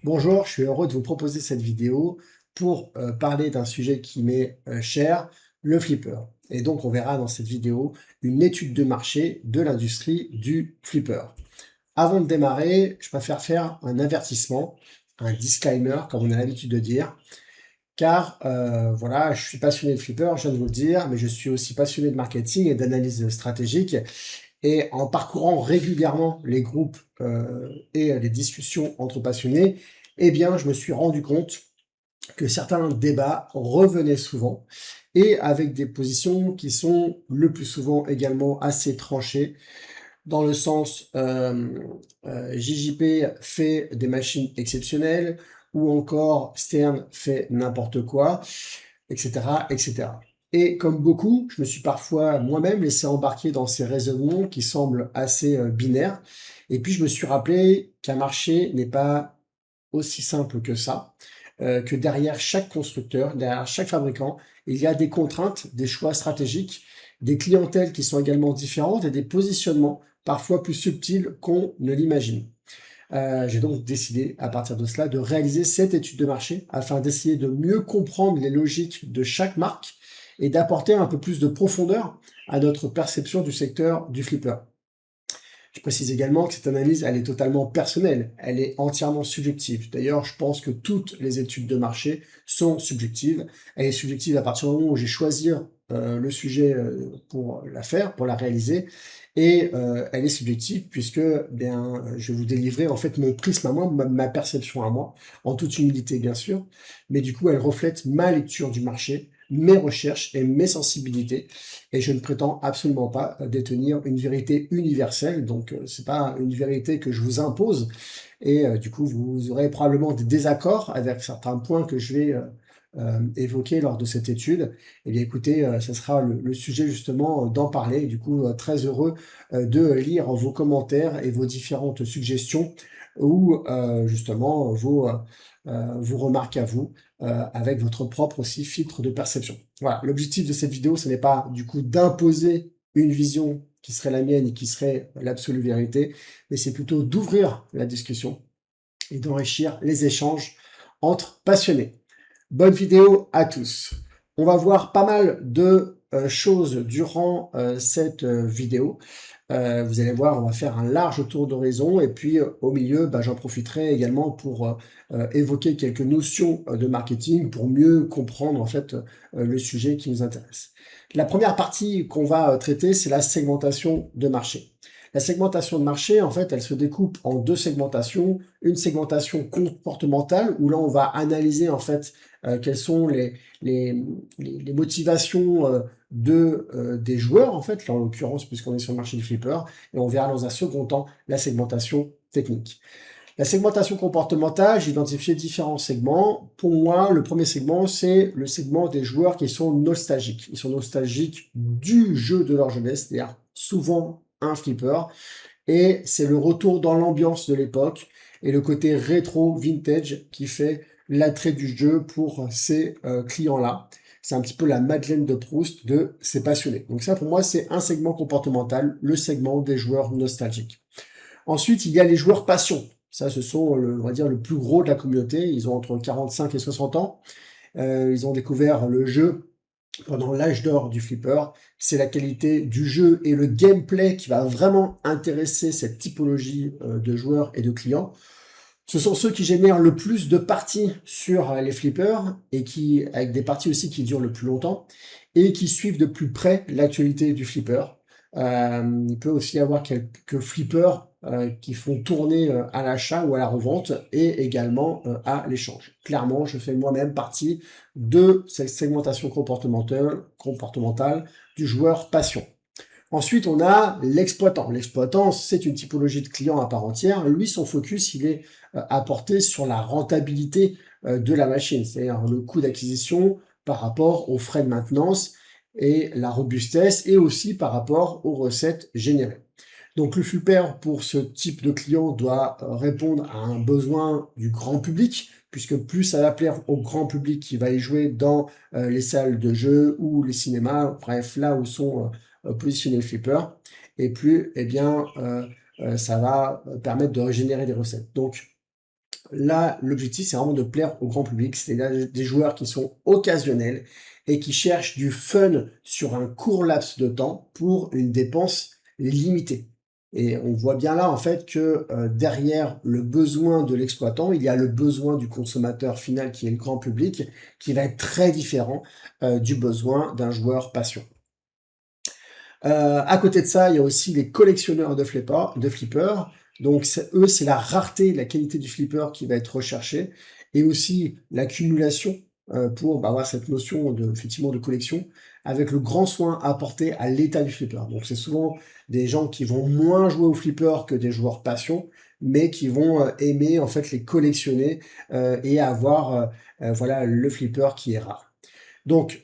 Bonjour, je suis heureux de vous proposer cette vidéo pour parler d'un sujet qui m'est cher, le flipper. Et donc on verra dans cette vidéo une étude de marché de l'industrie du flipper. Avant de démarrer, je préfère faire un avertissement, un disclaimer comme on a l'habitude de dire, car voilà, je suis passionné de flipper, je viens de vous le dire, mais je suis aussi passionné de marketing et d'analyse stratégique. Et en parcourant régulièrement les groupes et les discussions entre passionnés, eh bien, je me suis rendu compte que certains débats revenaient souvent et avec des positions qui sont le plus souvent également assez tranchées, dans le sens JJP fait des machines exceptionnelles ou encore Stern fait n'importe quoi, etc., etc. Et comme beaucoup, je me suis parfois moi-même laissé embarquer dans ces raisonnements qui semblent assez binaires. Et puis je me suis rappelé qu'un marché n'est pas aussi simple que ça, que derrière chaque constructeur, derrière chaque fabricant, il y a des contraintes, des choix stratégiques, des clientèles qui sont également différentes et des positionnements parfois plus subtils qu'on ne l'imagine. J'ai donc décidé, à partir de cela, de réaliser cette étude de marché afin d'essayer de mieux comprendre les logiques de chaque marque et d'apporter un peu plus de profondeur à notre perception du secteur du flipper. Je précise également que cette analyse, elle est totalement personnelle, elle est entièrement subjective. D'ailleurs, je pense que toutes les études de marché sont subjectives. Elle est subjective à partir du moment où j'ai choisi le sujet pour la faire, pour la réaliser, et elle est subjective puisque bien, je vais vous délivrer en fait mon prisme à moi, ma perception à moi, en toute humilité bien sûr, mais du coup elle reflète ma lecture du marché, mes recherches et mes sensibilités, et je ne prétends absolument pas détenir une vérité universelle, donc c'est pas une vérité que je vous impose, et du coup vous aurez probablement des désaccords avec certains points que je vais évoquer lors de cette étude. Eh bien écoutez, ce sera le sujet justement d'en parler, du coup très heureux de lire vos commentaires et vos différentes suggestions ou justement vos remarques à vous avec votre propre aussi filtre de perception. Voilà, l'objectif de cette vidéo, ce n'est pas du coup d'imposer une vision qui serait la mienne et qui serait l'absolue vérité, mais c'est plutôt d'ouvrir la discussion et d'enrichir les échanges entre passionnés. Bonne vidéo à tous. On va voir pas mal de choses durant cette vidéo. Vous allez voir, on va faire un large tour d'horizon et puis au milieu, bah, j'en profiterai également pour évoquer quelques notions de marketing pour mieux comprendre en fait le sujet qui nous intéresse. La première partie qu'on va traiter, c'est la segmentation de marché. La segmentation de marché, en fait, elle se découpe en deux segmentations. Une segmentation comportementale, où là, on va analyser, en fait, quelles sont les motivations des joueurs, en fait, là, en l'occurrence, puisqu'on est sur le marché du flipper, et on verra dans un second temps la segmentation technique. La segmentation comportementale, j'ai identifié différents segments. Pour moi, le premier segment, c'est le segment des joueurs qui sont nostalgiques. Ils sont nostalgiques du jeu de leur jeunesse, c'est-à-dire souvent un flipper, et c'est le retour dans l'ambiance de l'époque et le côté rétro vintage qui fait l'attrait du jeu pour ces clients-là. C'est un petit peu la Madeleine de Proust de ces passionnés. Donc ça, pour moi, c'est un segment comportemental, le segment des joueurs nostalgiques. Ensuite, il y a les joueurs passion. Ça, ce sont, on va dire, le plus gros de la communauté. Ils ont entre 45 et 60 ans. Ils ont découvert le jeu pendant l'âge d'or du flipper. C'est la qualité du jeu et le gameplay qui va vraiment intéresser cette typologie de joueurs et de clients. Ce sont ceux qui génèrent le plus de parties sur les flippers et qui, avec des parties aussi qui durent le plus longtemps et qui suivent de plus près l'actualité du flipper. Il peut aussi y avoir quelques flippers qui font tourner à l'achat ou à la revente et également à l'échange. Clairement, je fais moi-même partie de cette segmentation comportementale du joueur passion. Ensuite, on a l'exploitant. L'exploitant, c'est une typologie de client à part entière. Lui, son focus, il est apporté sur la rentabilité de la machine, c'est-à-dire le coût d'acquisition par rapport aux frais de maintenance et la robustesse, et aussi par rapport aux recettes générées. Donc le flipper, pour ce type de client, doit répondre à un besoin du grand public, puisque plus ça va plaire au grand public qui va y jouer dans les salles de jeu ou les cinémas, bref, là où sont positionnés les flippers, et plus, eh bien, ça va permettre de régénérer des recettes. Donc, là, l'objectif, c'est vraiment de plaire au grand public, c'est-à-dire des joueurs qui sont occasionnels et qui cherchent du fun sur un court laps de temps pour une dépense limitée. Et on voit bien là, en fait, que derrière le besoin de l'exploitant, il y a le besoin du consommateur final, qui est le grand public, qui va être très différent du besoin d'un joueur passion. À côté de ça, il y a aussi les collectionneurs de flippers. Donc eux, c'est la rareté, la qualité du flipper qui va être recherchée, et aussi l'accumulation pour avoir cette notion de, effectivement, de collection, avec le grand soin apporté à l'état du flipper. Donc c'est souvent des gens qui vont moins jouer au flipper que des joueurs passion, mais qui vont aimer en fait les collectionner et avoir voilà, le flipper qui est rare. Donc,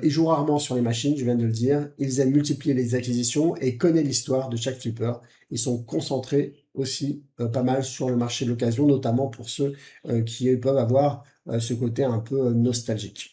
ils jouent rarement sur les machines, je viens de le dire. Ils aiment multiplier les acquisitions et connaissent l'histoire de chaque flipper. Ils sont concentrés aussi pas mal sur le marché de l'occasion, notamment pour ceux qui peuvent avoir ce côté un peu nostalgique.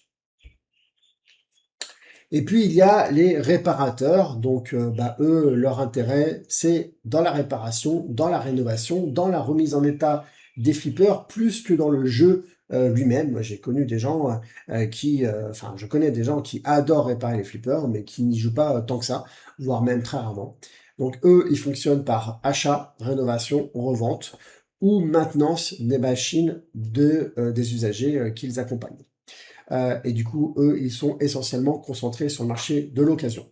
Et puis, il y a les réparateurs. Donc, eux, leur intérêt, c'est dans la réparation, dans la rénovation, dans la remise en état des flippers, plus que dans le jeu lui-même. Moi, j'ai connu des gens enfin, je connais des gens qui adorent réparer les flippers, mais qui n'y jouent pas tant que ça, voire même très rarement. Donc, eux, ils fonctionnent par achat, rénovation, revente ou maintenance des machines des usagers qu'ils accompagnent. Et du coup, eux, ils sont essentiellement concentrés sur le marché de l'occasion.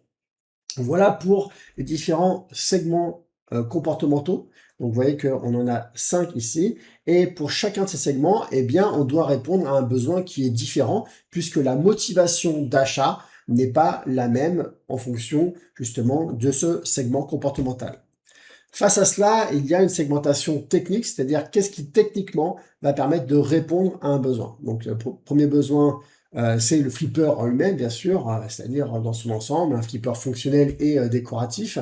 Voilà pour les différents segments comportementaux. Donc, vous voyez qu'on en a 5 ici. Et pour chacun de ces segments, eh bien, on doit répondre à un besoin qui est différent, puisque la motivation d'achat n'est pas la même en fonction justement de ce segment comportemental. Face à cela, il y a une segmentation technique, c'est-à-dire qu'est-ce qui techniquement va permettre de répondre à un besoin. Donc, le premier besoin, c'est le flipper en lui-même, bien sûr, c'est-à-dire dans son ensemble, un flipper fonctionnel et décoratif.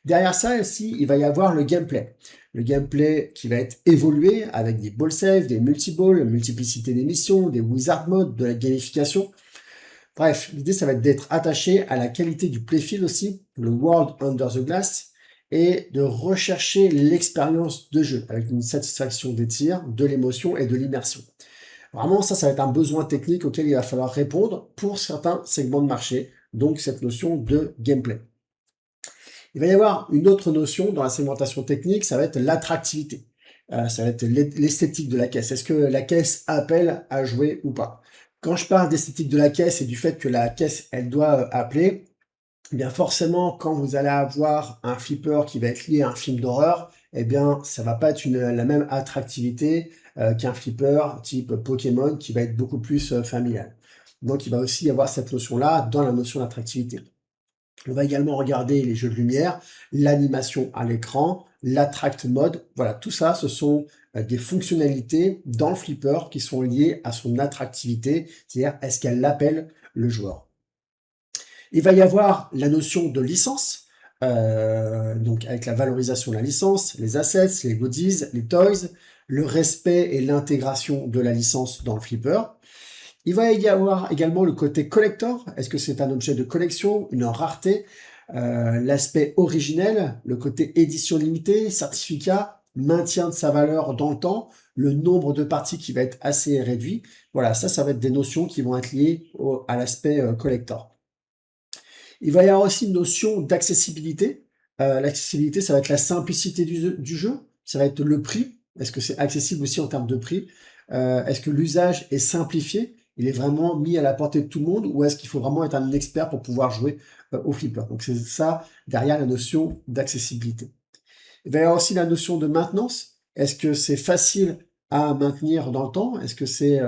Derrière ça aussi, il va y avoir le gameplay. Le gameplay qui va être évolué avec des ball saves, des multi-balls, multiplicité des missions, des wizard modes, de la gamification. Bref, l'idée, ça va être d'être attaché à la qualité du playfield aussi, le World Under the Glass, et de rechercher l'expérience de jeu avec une satisfaction des tirs, de l'émotion et de l'immersion. Vraiment, ça va être un besoin technique auquel il va falloir répondre pour certains segments de marché, donc cette notion de gameplay. Il va y avoir une autre notion dans la segmentation technique, ça va être l'attractivité. Ça va être l'esthétique de la caisse. Est-ce que la caisse appelle à jouer ou pas? Quand je parle d'esthétique de la caisse et du fait que la caisse, elle doit appeler, eh bien forcément, quand vous allez avoir un flipper qui va être lié à un film d'horreur, eh bien, ça va pas être la même attractivité qu'un flipper type Pokémon qui va être beaucoup plus familial. Donc, il va aussi y avoir cette notion-là dans la notion d'attractivité. On va également regarder les jeux de lumière, l'animation à l'écran, l'attract mode. Voilà, tout ça, ce sont des fonctionnalités dans le flipper qui sont liées à son attractivité, c'est-à-dire est-ce qu'elle appelle le joueur. Il va y avoir la notion de licence, donc avec la valorisation de la licence, les assets, les goodies, les toys, le respect et l'intégration de la licence dans le flipper. Il va y avoir également le côté collector. Est-ce que c'est un objet de collection, une rareté? L'aspect originel, le côté édition limitée, certificat, maintien de sa valeur dans le temps, le nombre de parties qui va être assez réduit. Voilà, ça va être des notions qui vont être liées à l'aspect collector. Il va y avoir aussi une notion d'accessibilité. L'accessibilité, ça va être la simplicité du jeu, ça va être le prix. Est-ce que c'est accessible aussi en termes de prix? Est-ce que l'usage est simplifié? Il est vraiment mis à la portée de tout le monde ou est-ce qu'il faut vraiment être un expert pour pouvoir jouer au flipper? Donc c'est ça derrière la notion d'accessibilité. Il va y avoir aussi la notion de maintenance. Est-ce que c'est facile à maintenir dans le temps? Est-ce que c'est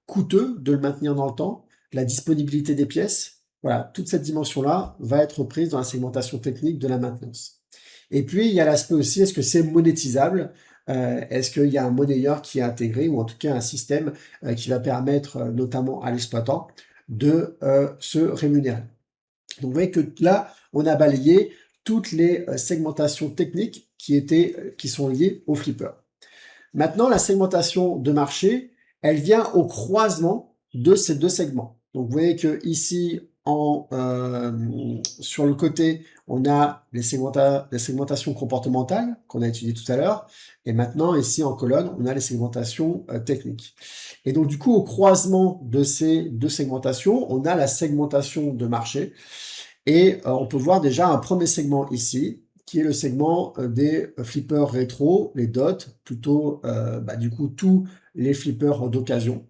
coûteux de le maintenir dans le temps? La disponibilité des pièces. Voilà, toute cette dimension-là va être prise dans la segmentation technique de la maintenance. Et puis, il y a l'aspect aussi, est-ce que c'est monétisable? Est-ce qu'il y a un monnayeur qui est intégré ou en tout cas un système qui va permettre notamment à l'exploitant de se rémunérer? Donc, vous voyez que là, on a balayé toutes les segmentations techniques qui sont liées au flipper. Maintenant, la segmentation de marché, elle vient au croisement de ces deux segments. Donc, vous voyez que ici, sur le côté, on a les segmentations comportementales qu'on a étudiées tout à l'heure. Et maintenant, ici en colonne, on a les segmentations techniques. Et donc, du coup, au croisement de ces deux segmentations, on a la segmentation de marché. Et on peut voir déjà un premier segment ici, qui est le segment des flippers rétro, les dots, plutôt du coup tous les flippers d'occasion.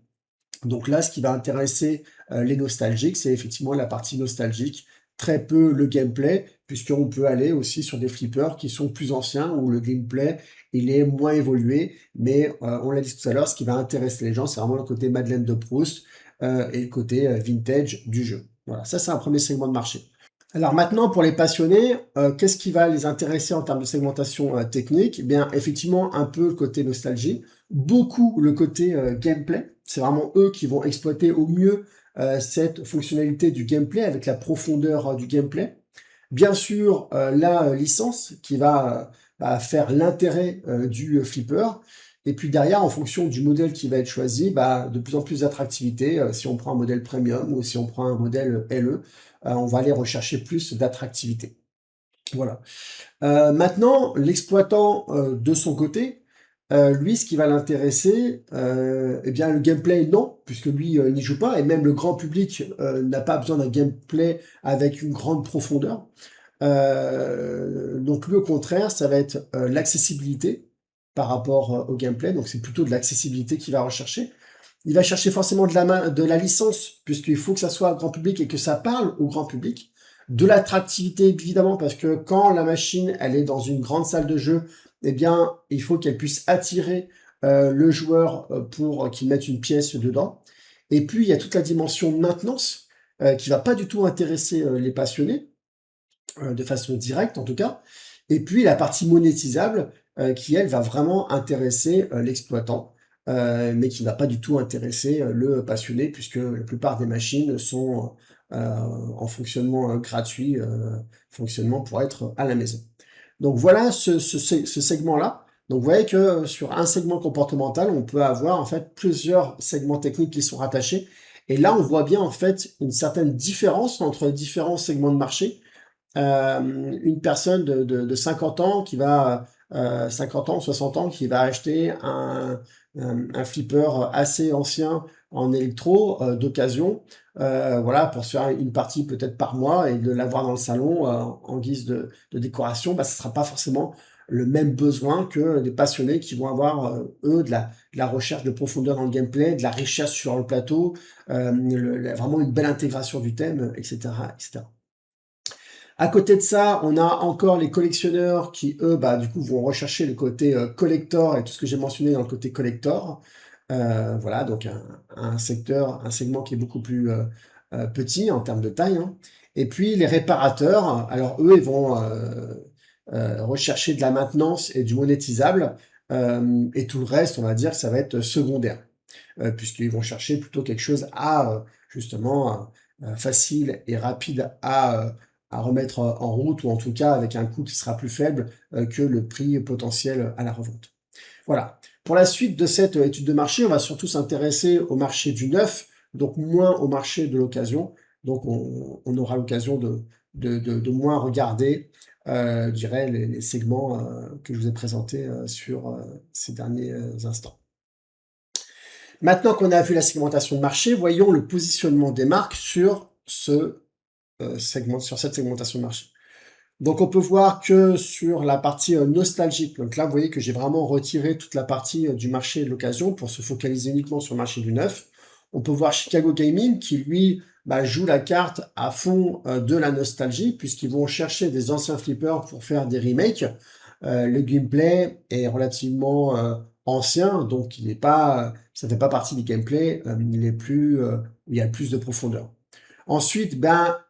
Donc là, ce qui va intéresser les nostalgiques, c'est effectivement la partie nostalgique, très peu le gameplay, puisqu'on peut aller aussi sur des flippers qui sont plus anciens, où le gameplay il est moins évolué, mais on l'a dit tout à l'heure, ce qui va intéresser les gens, c'est vraiment le côté Madeleine de Proust et le côté vintage du jeu. Voilà, ça c'est un premier segment de marché. Alors maintenant, pour les passionnés, qu'est-ce qui va les intéresser en termes de segmentation technique? Eh bien, effectivement, un peu le côté nostalgie, beaucoup le côté gameplay. C'est vraiment eux qui vont exploiter au mieux cette fonctionnalité du gameplay avec la profondeur du gameplay. Bien sûr, la licence qui va faire l'intérêt du flipper. Et puis derrière, en fonction du modèle qui va être choisi, de plus en plus d'attractivité. Si on prend un modèle premium ou si on prend un modèle LE, on va aller rechercher plus d'attractivité. Voilà. Maintenant, l'exploitant de son côté, lui, ce qui va l'intéresser, eh bien, le gameplay, non, puisque lui n'y joue pas, et même le grand public n'a pas besoin d'un gameplay avec une grande profondeur. Donc lui, au contraire, ça va être l'accessibilité par rapport au gameplay, donc c'est plutôt de l'accessibilité qu'il va rechercher. Il va chercher forcément de la licence, puisqu'il faut que ça soit grand public et que ça parle au grand public. De l'attractivité, évidemment, parce que quand la machine, elle est dans une grande salle de jeu, eh bien, il faut qu'elle puisse attirer le joueur pour qu'il mette une pièce dedans. Et puis, il y a toute la dimension maintenance qui va pas du tout intéresser les passionnés, de façon directe en tout cas. Et puis, la partie monétisable qui, elle, va vraiment intéresser l'exploitant. Mais qui ne va pas du tout intéresser le passionné, puisque la plupart des machines sont en fonctionnement gratuit, fonctionnement pour être à la maison. Donc voilà ce segment-là. Donc vous voyez que sur un segment comportemental, on peut avoir en fait plusieurs segments techniques qui sont rattachés. Et là, on voit bien en fait une certaine différence entre les différents segments de marché. Une personne de 50 ans qui va 50 ans, 60 ans, qui va acheter un flipper assez ancien en électro d'occasion, voilà, pour se faire une partie peut-être par mois et de l'avoir dans le salon en guise de décoration, ce sera pas forcément le même besoin que des passionnés qui vont avoir, eux, de la recherche de profondeur dans le gameplay, de la richesse sur le plateau, vraiment une belle intégration du thème, etc., etc. À côté de ça, on a encore les collectionneurs qui, eux, du coup, vont rechercher le côté collector et tout ce que j'ai mentionné dans le côté collector. Voilà, donc un secteur, un segment qui est beaucoup plus petit en termes de taille, hein. Et puis les réparateurs, alors eux, ils vont rechercher de la maintenance et du monétisable, et tout le reste, on va dire que ça va être secondaire, puisqu'ils vont chercher plutôt quelque chose à justement facile et rapide à remettre en route, ou en tout cas avec un coût qui sera plus faible que le prix potentiel à la revente. Voilà. Pour la suite de cette étude de marché, on va surtout s'intéresser au marché du neuf, donc moins au marché de l'occasion. Donc on aura l'occasion de moins regarder, je dirais, les segments que je vous ai présentés sur ces derniers instants. Maintenant qu'on a vu la segmentation de marché, voyons le positionnement des marques sur sur cette segmentation de marché. Donc on peut voir que sur la partie nostalgique, donc là vous voyez que j'ai vraiment retiré toute la partie du marché de l'occasion pour se focaliser uniquement sur le marché du neuf. On peut voir Chicago Gaming qui lui joue la carte à fond de la nostalgie, puisqu'ils vont chercher des anciens flippers pour faire des remakes. Le gameplay est relativement ancien, donc il n'est pas, ça ne fait pas partie des gameplays où il y a plus de profondeur. Ensuite,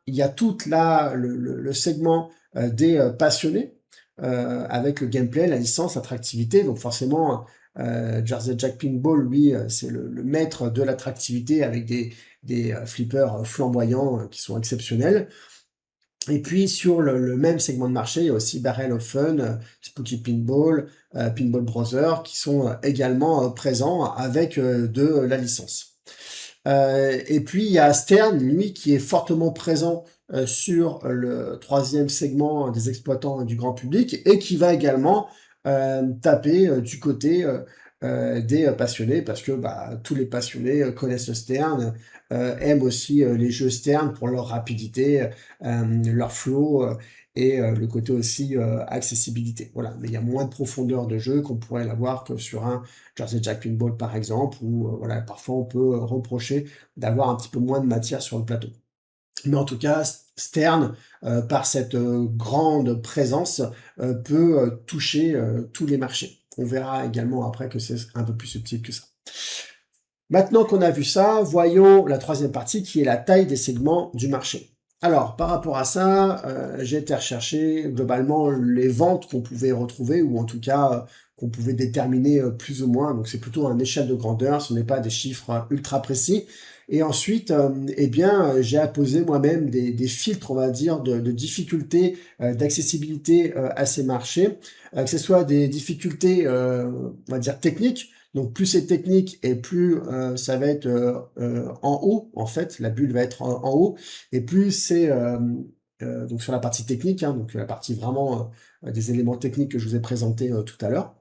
il y a tout le segment des passionnés avec le gameplay, la licence, l'attractivité. Donc forcément, Jersey Jack Pinball, lui, c'est le maître de l'attractivité avec des flippers flamboyants qui sont exceptionnels. Et puis sur le même segment de marché, il y a aussi Barrel of Fun, Spooky Pinball, Pinball Brothers qui sont également présents avec de la licence. Et puis il y a Stern, lui, qui est fortement présent sur le troisième segment des exploitants du grand public et qui va également taper du côté des passionnés parce que bah, tous les passionnés connaissent Stern, aiment aussi les jeux Stern pour leur rapidité, leur flow et le côté aussi accessibilité. Voilà, mais il y a moins de profondeur de jeu qu'on pourrait l'avoir que sur un Jersey Jack Pinball par exemple, où voilà, parfois on peut reprocher d'avoir un petit peu moins de matière sur le plateau. Mais en tout cas, Stern, par cette grande présence, peut toucher tous les marchés. On verra également après que c'est un peu plus subtil que ça. Maintenant qu'on a vu ça, voyons la troisième partie qui est la taille des segments du marché. Alors, par rapport à ça, j'ai été rechercher globalement les ventes qu'on pouvait retrouver, ou en tout cas qu'on pouvait déterminer plus ou moins. Donc c'est plutôt une échelle de grandeur, ce n'est pas des chiffres ultra précis. Et ensuite, eh bien, j'ai apposé moi-même des filtres, on va dire, de difficulté, d'accessibilité à ces marchés, que ce soit des difficultés, on va dire, techniques. Donc plus c'est technique et plus ça va être en haut, en fait, la bulle va être en haut, et plus c'est donc sur la partie technique, hein, donc la partie vraiment des éléments techniques que je vous ai présentés tout à l'heure.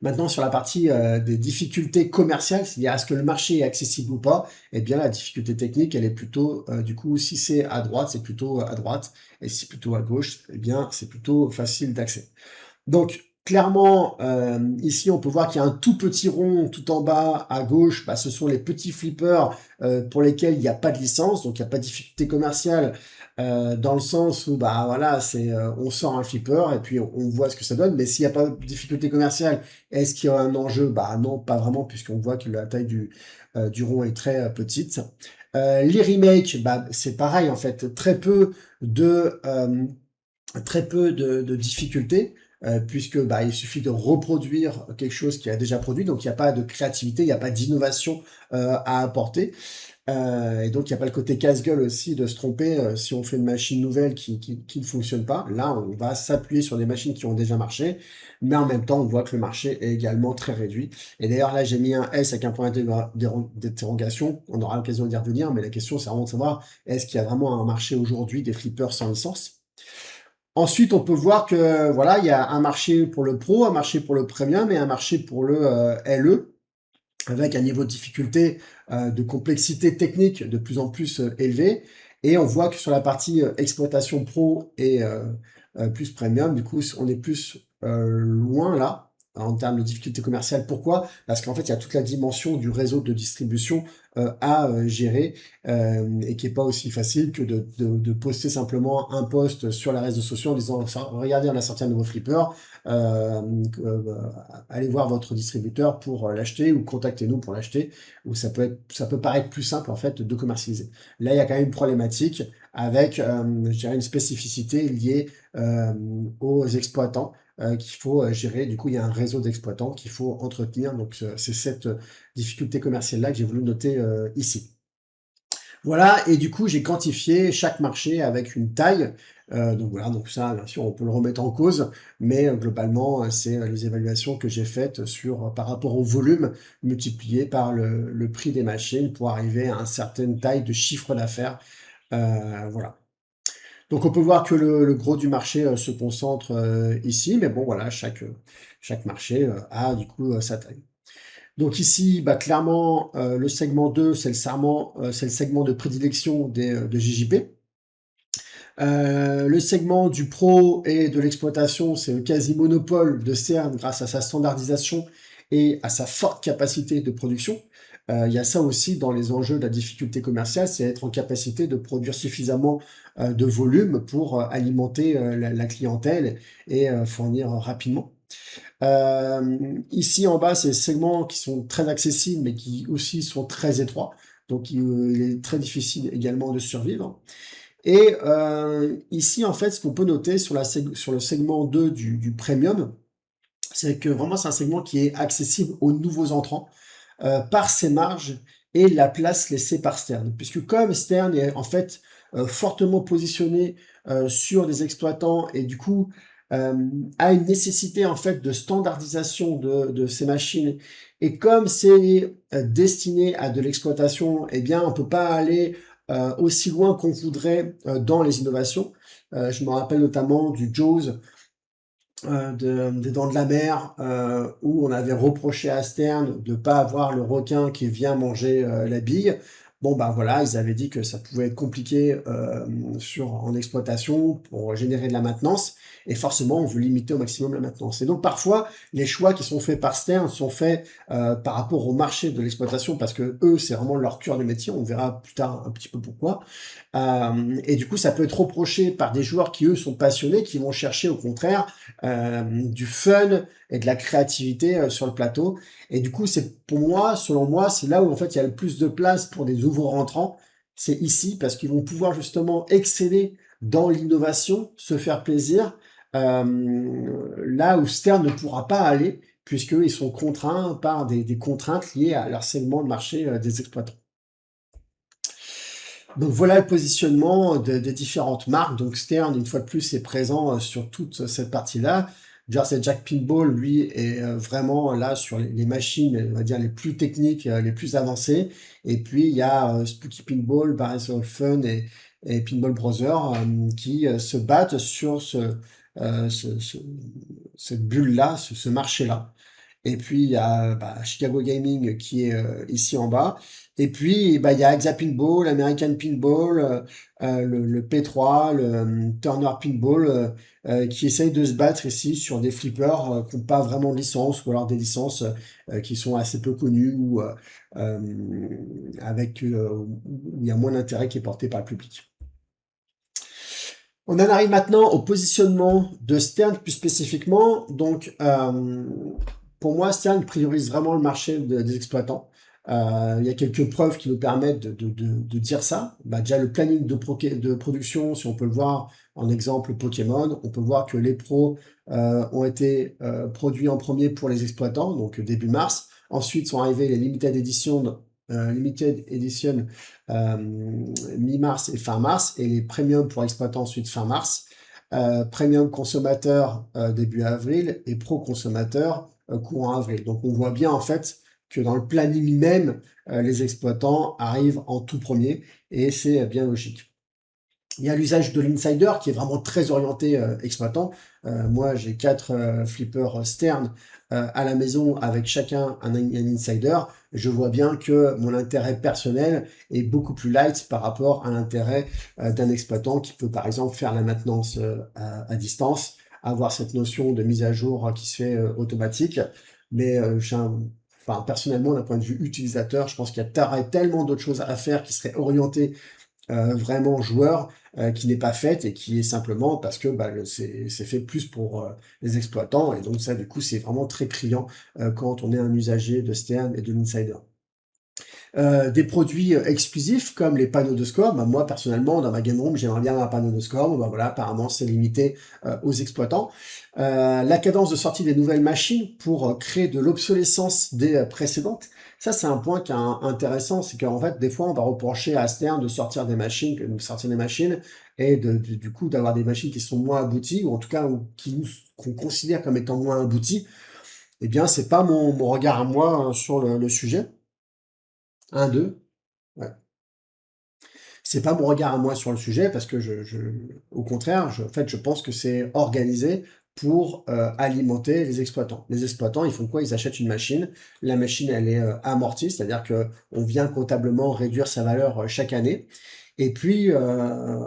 Maintenant, sur la partie des difficultés commerciales, c'est-à-dire est-ce que le marché est accessible ou pas, eh bien la difficulté technique, elle est plutôt, du coup, si c'est à droite, c'est plutôt à droite, et si c'est plutôt à gauche, eh bien c'est plutôt facile d'accès. Donc, clairement, ici, on peut voir qu'il y a un tout petit rond tout en bas à gauche. Bah, ce sont les petits flippers pour lesquels il n'y a pas de licence, donc il n'y a pas de difficulté commerciale dans le sens où, bah voilà, on sort un flipper et puis on voit ce que ça donne. Mais s'il n'y a pas de difficulté commerciale, est-ce qu'il y a un enjeu? Bah non, pas vraiment, puisqu'on voit que la taille du rond est très petite. Les remakes, bah, c'est pareil en fait, très peu de difficultés, puisque bah, il suffit de reproduire quelque chose qui a déjà produit, donc il n'y a pas de créativité, il n'y a pas d'innovation à apporter. Et donc il n'y a pas le côté casse-gueule aussi de se tromper si on fait une machine nouvelle qui ne fonctionne pas. Là, on va s'appuyer sur des machines qui ont déjà marché, mais en même temps, on voit que le marché est également très réduit. Et d'ailleurs, là, j'ai mis un S avec un point d'interrogation. On aura l'occasion d'y revenir, mais la question, c'est vraiment de savoir est-ce qu'il y a vraiment un marché aujourd'hui des flippers sans licence? Ensuite, on peut voir que voilà, il y a un marché pour le pro, un marché pour le premium et un marché pour le LE, avec un niveau de difficulté, de complexité technique de plus en plus élevé. Et on voit que sur la partie exploitation pro et plus premium, du coup, on est plus loin là en termes de difficulté commerciale. Pourquoi? Parce qu'en fait, il y a toute la dimension du réseau de distribution à gérer et qui est pas aussi facile que de poster simplement un post sur les réseaux sociaux en disant regardez, on a sorti un nouveau flipper, euh, allez voir votre distributeur pour l'acheter ou contactez-nous pour l'acheter, ou ça peut paraître plus simple en fait de commercialiser. Là, il y a quand même une problématique avec, je dirais, une spécificité liée aux exploitants qu'il faut gérer. Du coup, il y a un réseau d'exploitants qu'il faut entretenir. Donc, c'est cette difficulté commerciale-là que j'ai voulu noter ici. Voilà, et du coup, j'ai quantifié chaque marché avec une taille. Donc voilà, donc ça, bien sûr, on peut le remettre en cause, mais globalement, c'est les évaluations que j'ai faites par rapport au volume multiplié par le prix des machines pour arriver à une certaine taille de chiffre d'affaires. Voilà. Donc on peut voir que le gros du marché se concentre ici, mais bon, voilà, chaque marché a du coup sa taille. Donc ici, bah, clairement, le segment 2, c'est le segment de prédilection de JJP. Le segment du pro et de l'exploitation, c'est le quasi-monopole de CERN grâce à sa standardisation et à sa forte capacité de production. Il y a ça aussi dans les enjeux de la difficulté commerciale, c'est être en capacité de produire suffisamment de volume pour alimenter la clientèle et fournir rapidement. Ici en bas, c'est des segments qui sont très accessibles, mais qui aussi sont très étroits. Donc il est très difficile également de survivre. Et ici, en fait, ce qu'on peut noter sur le segment 2 du premium, c'est que vraiment c'est un segment qui est accessible aux nouveaux entrants par ses marges et la place laissée par Stern. Puisque comme Stern est en fait fortement positionné sur des exploitants et du coup a une nécessité en fait de standardisation de ces machines. Et comme c'est destiné à de l'exploitation, eh bien, on peut pas aller aussi loin qu'on voudrait dans les innovations. Je me rappelle notamment du Jaws des Dents de la Mer, où on avait reproché à Stern de pas avoir le requin qui vient manger la bille. Bon, bah voilà, ils avaient dit que ça pouvait être compliqué en exploitation pour générer de la maintenance, et forcément, on veut limiter au maximum la maintenance. Et donc, parfois, les choix qui sont faits par Stern sont faits par rapport au marché de l'exploitation, parce que eux, c'est vraiment leur cœur de métier. On verra plus tard un petit peu pourquoi. Et du coup, ça peut être reproché par des joueurs qui, eux, sont passionnés, qui vont chercher au contraire du fun et de la créativité sur le plateau. Et du coup, c'est pour moi, selon moi, c'est là où en fait il y a le plus de place pour des nouveaux rentrants. C'est ici parce qu'ils vont pouvoir justement exceller dans l'innovation, se faire plaisir, là où Stern ne pourra pas aller, puisqu'ils sont contraints par des contraintes liées à l'harcèlement de marché des exploitants. Donc voilà le positionnement des différentes marques. Donc Stern, une fois de plus, est présent sur toute cette partie-là. Jersey Jack Pinball, lui, est vraiment là sur les machines, on va dire, les plus techniques, les plus avancées. Et puis, il y a Spooky Pinball, Barrels of Fun et Pinball Brothers qui se battent sur cette bulle-là, ce marché-là. Et puis, il y a Chicago Gaming qui est ici en bas. Et puis, bah, il y a Exa Pinball, American Pinball, le P3, le Turner Pinball, qui essayent de se battre ici sur des flippers qui n'ont pas vraiment de licence, ou alors des licences qui sont assez peu connues, ou où il y a moins d'intérêt qui est porté par le public. On en arrive maintenant au positionnement de Stern plus spécifiquement. Donc, pour moi, Stern priorise vraiment le marché des exploitants. Il y a quelques preuves qui nous permettent de dire ça. Bah, déjà, le planning de production, si on peut le voir en exemple Pokémon, on peut voir que les pros ont été produits en premier pour les exploitants, donc début mars. Ensuite sont arrivés les Limited Edition mi-mars et fin mars, et les premium pour exploitants ensuite fin mars, premium consommateur début avril et pro consommateur courant avril. Donc on voit bien en fait que dans le planning même, les exploitants arrivent en tout premier, et c'est bien logique. Il y a l'usage de l'insider qui est vraiment très orienté exploitant. Moi, j'ai 4 flippers Stern à la maison avec chacun un insider. Je vois bien que mon intérêt personnel est beaucoup plus light par rapport à l'intérêt d'un exploitant qui peut par exemple faire la maintenance à distance, avoir cette notion de mise à jour qui se fait automatique. Mais enfin, personnellement, d'un point de vue utilisateur, je pense qu'il y a tellement d'autres choses à faire qui seraient orientées vraiment joueur qui n'est pas faite, et qui est simplement parce que c'est fait plus pour les exploitants, et donc ça du coup c'est vraiment très criant quand on est un usager de Stern et de l'Insider. Des produits exclusifs comme les panneaux de score. Bah, moi personnellement dans ma game room j'aimerais bien un panneau de score. Bon, bah, voilà, apparemment c'est limité aux exploitants. La cadence de sortie des nouvelles machines pour créer de l'obsolescence des précédentes. Ça c'est un point qui est intéressant, c'est qu'en fait des fois on va reprocher à Stern de sortir des machines, et du coup d'avoir des machines qui sont moins abouties, ou en tout cas qu'on considère comme étant moins abouties. Eh bien c'est pas mon regard à moi sur le sujet. 1, 2. Ouais. C'est pas mon regard à moi sur le sujet, parce que au contraire, en fait, je pense que c'est organisé pour alimenter les exploitants. Les exploitants, ils font quoi? Ils achètent une machine. La machine, elle est amortie, c'est-à-dire que on vient comptablement réduire sa valeur chaque année. Et puis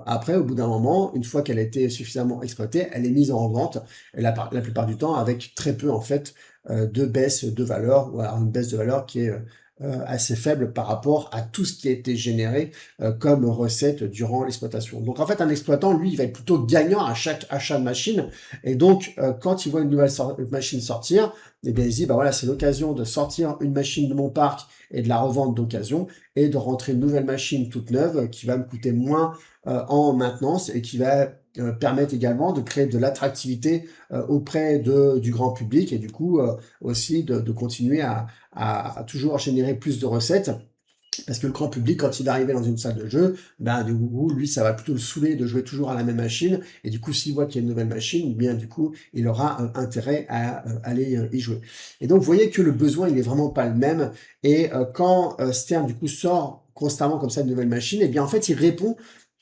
après, au bout d'un moment, une fois qu'elle a été suffisamment exploitée, elle est mise en vente, et la plupart du temps avec très peu en fait de baisse de valeur, ou alors une baisse de valeur qui est assez faible par rapport à tout ce qui a été généré comme recette durant l'exploitation. Donc en fait, un exploitant, lui, il va être plutôt gagnant à chaque achat de machine, et donc quand il voit une nouvelle machine sortir, eh bien il se dit, bah voilà, c'est l'occasion de sortir une machine de mon parc et de la revendre d'occasion, et de rentrer une nouvelle machine toute neuve qui va me coûter moins en maintenance, et qui va permettre également de créer de l'attractivité auprès du grand public, et du coup aussi de continuer à toujours générer plus de recettes Parce que le grand public, quand il va arriver dans une salle de jeu, ben, du coup, lui, ça va plutôt le saouler de jouer toujours à la même machine. Et du coup, s'il voit qu'il y a une nouvelle machine, bien, du coup, il aura intérêt à aller y jouer. Et donc, vous voyez que le besoin, il est vraiment pas le même. Et quand Stern, du coup, sort constamment comme ça de nouvelles machines, eh bien, en fait, il répond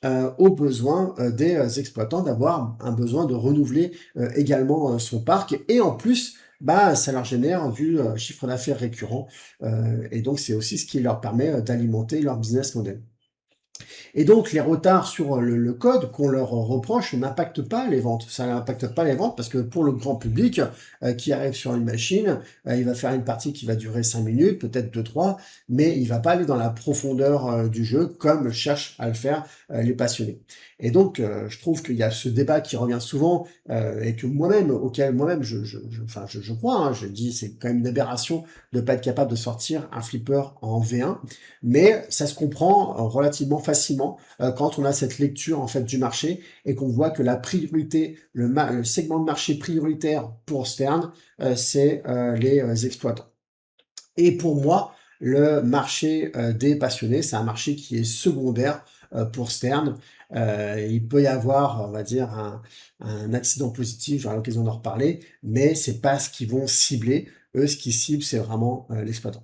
aux besoins des exploitants d'avoir un besoin de renouveler également son parc. Et en plus, bah, ça leur génère du chiffre d'affaires récurrent et donc, c'est aussi ce qui leur permet d'alimenter leur business model. Et donc, les retards sur le code qu'on leur reproche n'impactent pas les ventes. Ça n'impacte pas les ventes parce que pour le grand public qui arrive sur une machine, il va faire une partie qui va durer 5 minutes, peut-être 2-3, mais il va pas aller dans la profondeur du jeu comme cherchent à le faire les passionnés. Et donc, je trouve qu'il y a ce débat qui revient souvent et que moi-même, auquel moi-même enfin, je crois, hein, je dis c'est quand même une aberration de pas être capable de sortir un flipper en V1, mais ça se comprend relativement facilement quand on a cette lecture en fait du marché et qu'on voit que la priorité, le segment de marché prioritaire pour Stern, c'est les exploitants. Et pour moi, le marché des passionnés, c'est un marché qui est secondaire pour Stern. Il peut y avoir, on va dire, un accident positif, j'aurai l'occasion d'en reparler, mais c'est pas ce qu'ils vont cibler. Eux, ce qu'ils ciblent, c'est vraiment l'exploitant.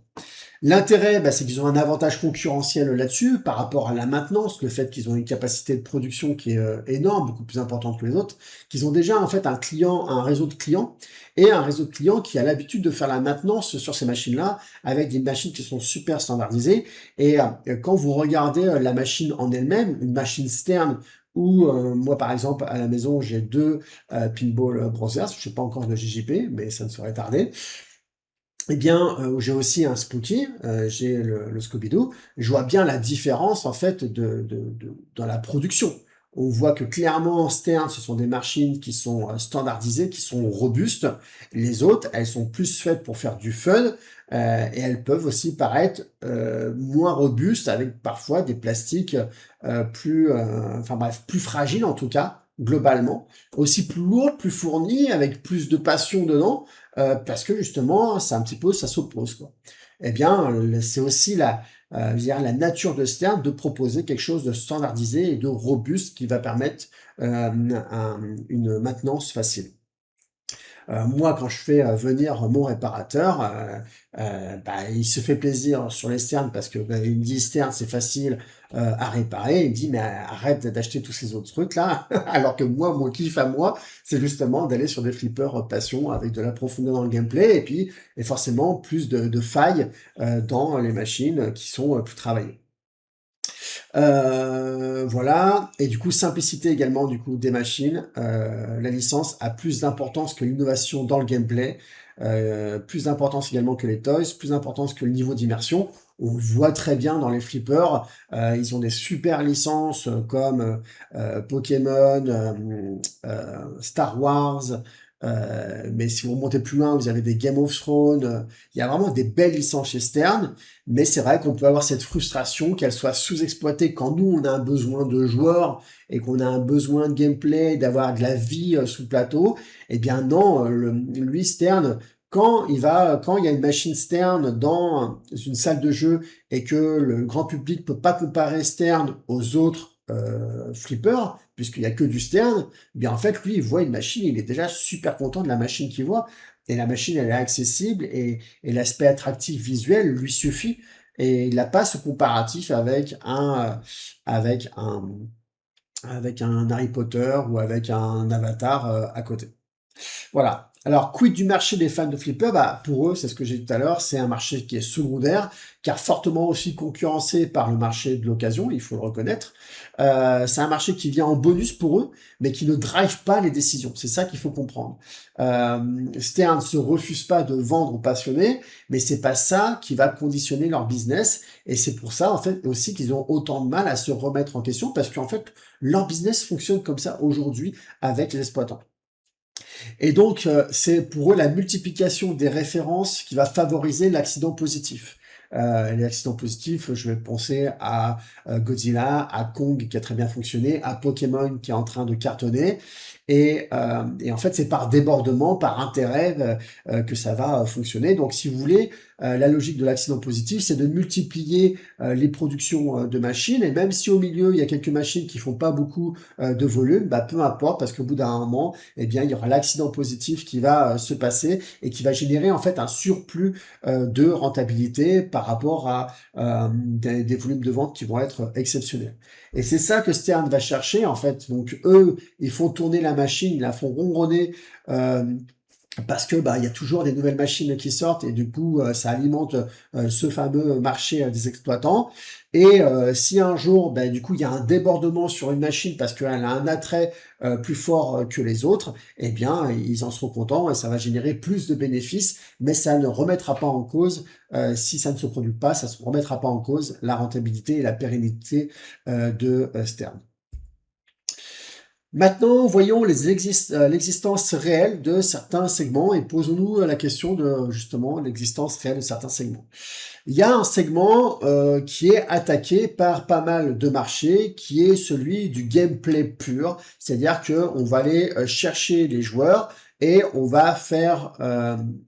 L'intérêt, bah, c'est qu'ils ont un avantage concurrentiel là-dessus par rapport à la maintenance, le fait qu'ils ont une capacité de production qui est énorme, beaucoup plus importante que les autres, qu'ils ont déjà en fait un client, un réseau de clients et un réseau de clients qui a l'habitude de faire la maintenance sur ces machines-là avec des machines qui sont super standardisées. Et quand vous regardez la machine en elle-même, une machine Stern ou moi par exemple à la maison j'ai deux Pinball Brothers, je sais pas encore de JJP, mais ça ne saurait tarder. Eh bien, j'ai aussi un Spooky, j'ai le Scooby-Doo. Je vois bien la différence en fait dans la production. On voit que clairement Stern, ce sont des machines qui sont standardisées, qui sont robustes. Les autres, elles sont plus faites pour faire du fun et elles peuvent aussi paraître moins robustes avec parfois des plastiques enfin bref, plus fragiles en tout cas globalement, aussi plus lourdes, plus fournies, avec plus de passion dedans parce que justement, c'est un petit peu, ça s'oppose, quoi. Eh bien, c'est aussi je dirais la nature de Stern de proposer quelque chose de standardisé et de robuste qui va permettre une maintenance facile. Moi, quand je fais venir mon réparateur, bah, il se fait plaisir sur les sternes parce que bah, il me dit sterne c'est facile à réparer. Il me dit mais arrête d'acheter tous ces autres trucs là. Alors que moi, mon kiff à moi, c'est justement d'aller sur des flippers passion avec de la profondeur dans le gameplay et forcément plus de failles dans les machines qui sont plus travaillées. Voilà, et du coup, simplicité également du coup des machines. La licence a plus d'importance que l'innovation dans le gameplay, plus d'importance également que les toys, plus d'importance que le niveau d'immersion. On le voit très bien dans les flippers, ils ont des super licences comme Pokémon, Star Wars, mais si vous remontez plus loin, vous avez des Game of Thrones, il y a vraiment des belles licences chez Stern, mais c'est vrai qu'on peut avoir cette frustration qu'elle soit sous-exploitée quand nous, on a un besoin de joueurs et qu'on a un besoin de gameplay, d'avoir de la vie sous le plateau. Eh bien non, lui, Stern, quand il y a une machine Stern dans une salle de jeu et que le grand public peut pas comparer Stern aux autres flippers, puisqu'il y a que du Stern, eh bien en fait, lui, il voit une machine, il est déjà super content de la machine qu'il voit. Et la machine, elle est accessible et l'aspect attractif visuel lui suffit et il n'a pas ce comparatif avec avec un Harry Potter ou avec un Avatar à côté. Voilà. Alors, quid du marché des fans de flipper? Bah, pour eux, c'est ce que j'ai dit tout à l'heure, c'est un marché qui est secondaire, car fortement aussi concurrencé par le marché de l'occasion, il faut le reconnaître. C'est un marché qui vient en bonus pour eux, mais qui ne drive pas les décisions. C'est ça qu'il faut comprendre. Stern ne se refuse pas de vendre aux passionnés, mais c'est pas ça qui va conditionner leur business. Et c'est pour ça, en fait, aussi qu'ils ont autant de mal à se remettre en question, parce qu'en fait, leur business fonctionne comme ça aujourd'hui avec les exploitants. Et donc, c'est pour eux la multiplication des références qui va favoriser l'accident positif. Les accidents positifs, je vais penser à Godzilla, à Kong qui a très bien fonctionné, à Pokémon qui est en train de cartonner. Et en fait, c'est par débordement, par intérêt que ça va fonctionner. Donc, si vous voulez, la logique de l'accident positif, c'est de multiplier les productions de machines. Et même si au milieu, il y a quelques machines qui font pas beaucoup de volume, bah, peu importe, parce qu'au bout d'un moment, eh bien, il y aura l'accident positif qui va se passer et qui va générer en fait un surplus de rentabilité par rapport à des volumes de vente qui vont être exceptionnels. Et c'est ça que Stern va chercher en fait. Donc eux, ils font tourner la machine, ils la font ronronner euh, parce que bah il y a toujours des nouvelles machines qui sortent et du coup ça alimente ce fameux marché des exploitants. Et si un jour bah, du coup il y a un débordement sur une machine parce qu'elle a un attrait plus fort que les autres, eh bien ils en seront contents et ça va générer plus de bénéfices, mais ça ne remettra pas en cause si ça ne se produit pas, ça ne remettra pas en cause la rentabilité et la pérennité de Stern. Maintenant, voyons l'existence réelle de certains segments et posons-nous la question de justement l'existence réelle de certains segments. Il y a un segment qui est attaqué par pas mal de marchés, qui est celui du gameplay pur, c'est-à-dire que on va aller chercher les joueurs et on va faire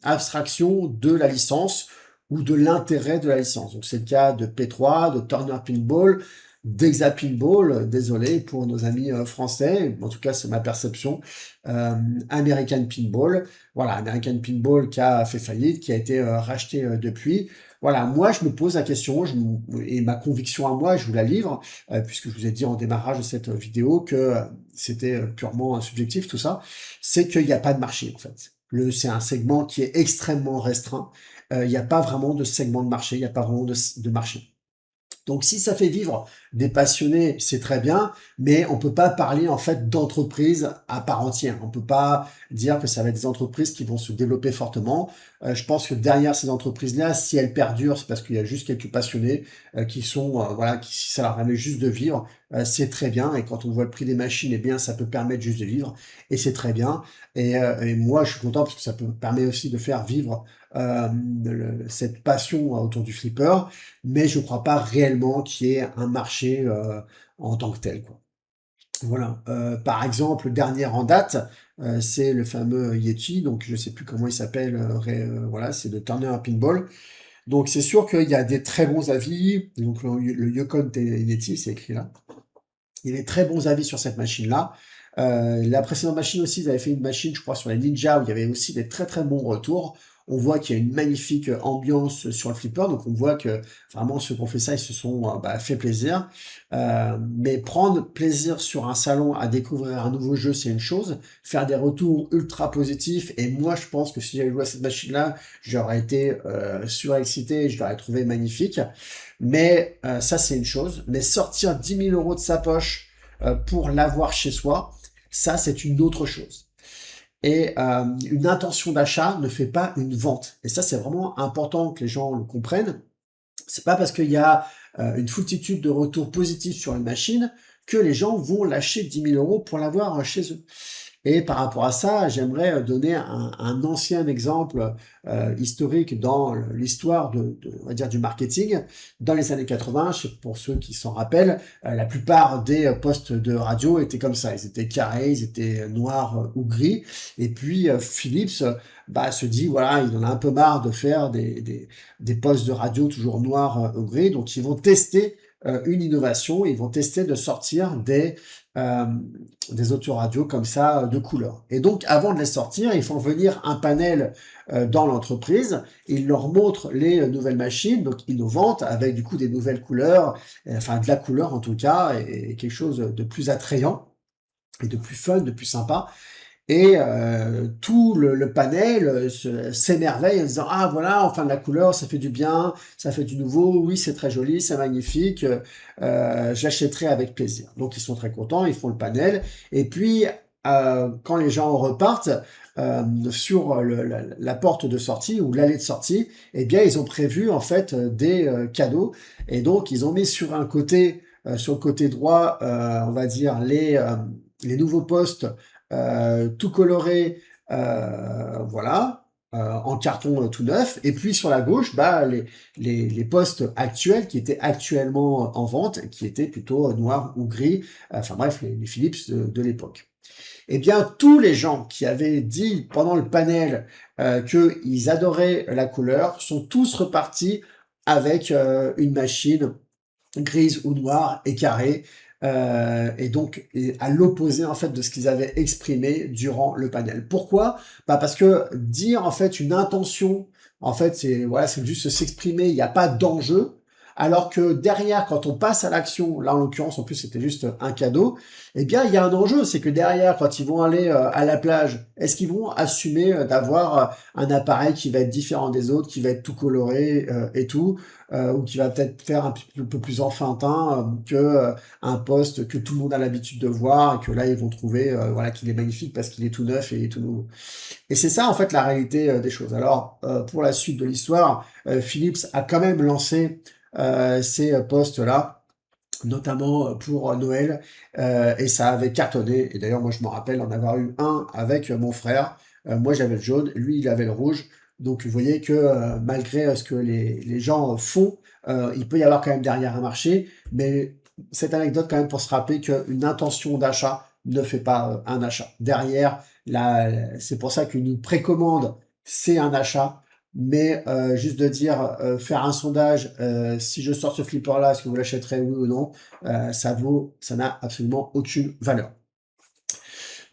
abstraction de la licence ou de l'intérêt de la licence. Donc c'est le cas de P3, de Turner Pinball, d'Exa Pinball, désolé pour nos amis français, en tout cas c'est ma perception, American Pinball, voilà, American Pinball qui a fait faillite, qui a été racheté depuis. Voilà, moi je me pose la question, et ma conviction à moi, je vous la livre, puisque je vous ai dit en démarrage de cette vidéo que c'était purement subjectif tout ça, c'est qu'il n'y a pas de marché en fait. C'est un segment qui est extrêmement restreint, il n'y a pas vraiment de segment de marché, il n'y a pas vraiment de marché. Donc si ça fait vivre des passionnés, c'est très bien, mais on peut pas parler en fait d'entreprise à part entière. On peut pas dire que ça va être des entreprises qui vont se développer fortement. Je pense que derrière ces entreprises-là, si elles perdurent, c'est parce qu'il y a juste quelques passionnés qui sont voilà, qui si ça leur permet juste de vivre, c'est très bien. Et quand on voit le prix des machines, eh bien ça peut permettre juste de vivre et c'est très bien. Et moi je suis content parce que ça peut permettre aussi de faire vivre cette passion autour du flipper, mais je ne crois pas réellement qu'il y ait un marché en tant que tel, quoi. Voilà. Par exemple, le dernier en date, c'est le fameux Yeti, donc je ne sais plus comment il s'appelle, voilà, c'est de Turner Pinball. Donc c'est sûr qu'il y a des très bons avis, donc le Yukon Yeti, c'est écrit là. Il y a des très bons avis sur cette machine-là. La précédente machine aussi, ils avaient fait une machine, je crois, sur la Ninja, où il y avait aussi des très très bons retours. On voit qu'il y a une magnifique ambiance sur le flipper, donc on voit que vraiment ceux qui ont fait ça, ils se sont fait plaisir. Mais prendre plaisir sur un salon à découvrir un nouveau jeu, c'est une chose. Faire des retours ultra positifs, et moi je pense que si j'avais joué à cette machine-là, j'aurais été surexcité, je l'aurais trouvé magnifique. Mais ça, c'est une chose. Mais sortir 10 000 euros de sa poche pour l'avoir chez soi, ça, c'est une autre chose. Et une intention d'achat ne fait pas une vente. Et ça, c'est vraiment important que les gens le comprennent. C'est pas parce qu'il y a une foultitude de retours positifs sur une machine que les gens vont lâcher 10 000 euros pour l'avoir chez eux. Et par rapport à ça, j'aimerais donner un ancien exemple historique dans l'histoire on va dire, du marketing. Dans les années 80, pour ceux qui s'en rappellent, la plupart des postes de radio étaient comme ça. Ils étaient carrés, ils étaient noirs ou gris. Et puis Philips se dit, voilà, il en a un peu marre de faire des postes de radio toujours noirs ou gris. Donc ils vont tester une innovation, ils vont tester de sortir euh, des autoradios comme ça de couleur. Et donc, avant de les sortir, ils font venir un panel dans l'entreprise, ils leur montrent les nouvelles machines, donc innovantes, avec du coup des nouvelles couleurs, enfin de la couleur en tout cas, et quelque chose de plus attrayant, et de plus fun, de plus sympa. Et tout le panel s'émerveille en disant ah voilà enfin de la couleur ça fait du bien ça fait du nouveau oui c'est très joli c'est magnifique j'achèterai avec plaisir donc ils sont très contents ils font le panel et puis quand les gens repartent sur la porte de sortie ou l'allée de sortie eh bien ils ont prévu en fait des cadeaux et donc ils ont mis sur un côté sur le côté droit on va dire les nouveaux postes tout coloré, voilà, en carton tout neuf. Et puis sur la gauche, bah, les postes actuels qui étaient actuellement en vente, qui étaient plutôt noirs ou gris, enfin bref, les Philips de l'époque. Eh bien, tous les gens qui avaient dit pendant le panel qu'ils adoraient la couleur sont tous repartis avec une machine grise ou noire et carrée, et donc à l'opposé en fait de ce qu'ils avaient exprimé durant le panel. Pourquoi? Bah parce que dire en fait une intention, en fait c'est voilà, c'est juste s'exprimer, il n'y a pas d'enjeu. Alors que derrière, quand on passe à l'action, là en l'occurrence, en plus c'était juste un cadeau, eh bien il y a un enjeu, c'est que derrière, quand ils vont aller à la plage, est-ce qu'ils vont assumer d'avoir un appareil qui va être différent des autres, qui va être tout coloré et tout, ou qui va peut-être faire un peu plus enfantin que un poste que tout le monde a l'habitude de voir et que là ils vont trouver voilà qu'il est magnifique parce qu'il est tout neuf et tout nouveau. Et c'est ça en fait la réalité des choses. Alors pour la suite de l'histoire, Philips a quand même lancé ces postes-là, notamment pour Noël, et ça avait cartonné. Et d'ailleurs, moi, je me rappelle en avoir eu un avec mon frère. Moi, j'avais le jaune, lui, il avait le rouge. Donc, vous voyez que malgré ce que les gens font, il peut y avoir quand même derrière un marché. Mais cette anecdote, quand même, pour se rappeler qu'une intention d'achat ne fait pas un achat. Derrière, c'est pour ça qu'une précommande, c'est un achat. Mais juste de dire, faire un sondage, si je sors ce flipper-là, est-ce que vous l'achèterez, oui ou non, ça n'a absolument aucune valeur.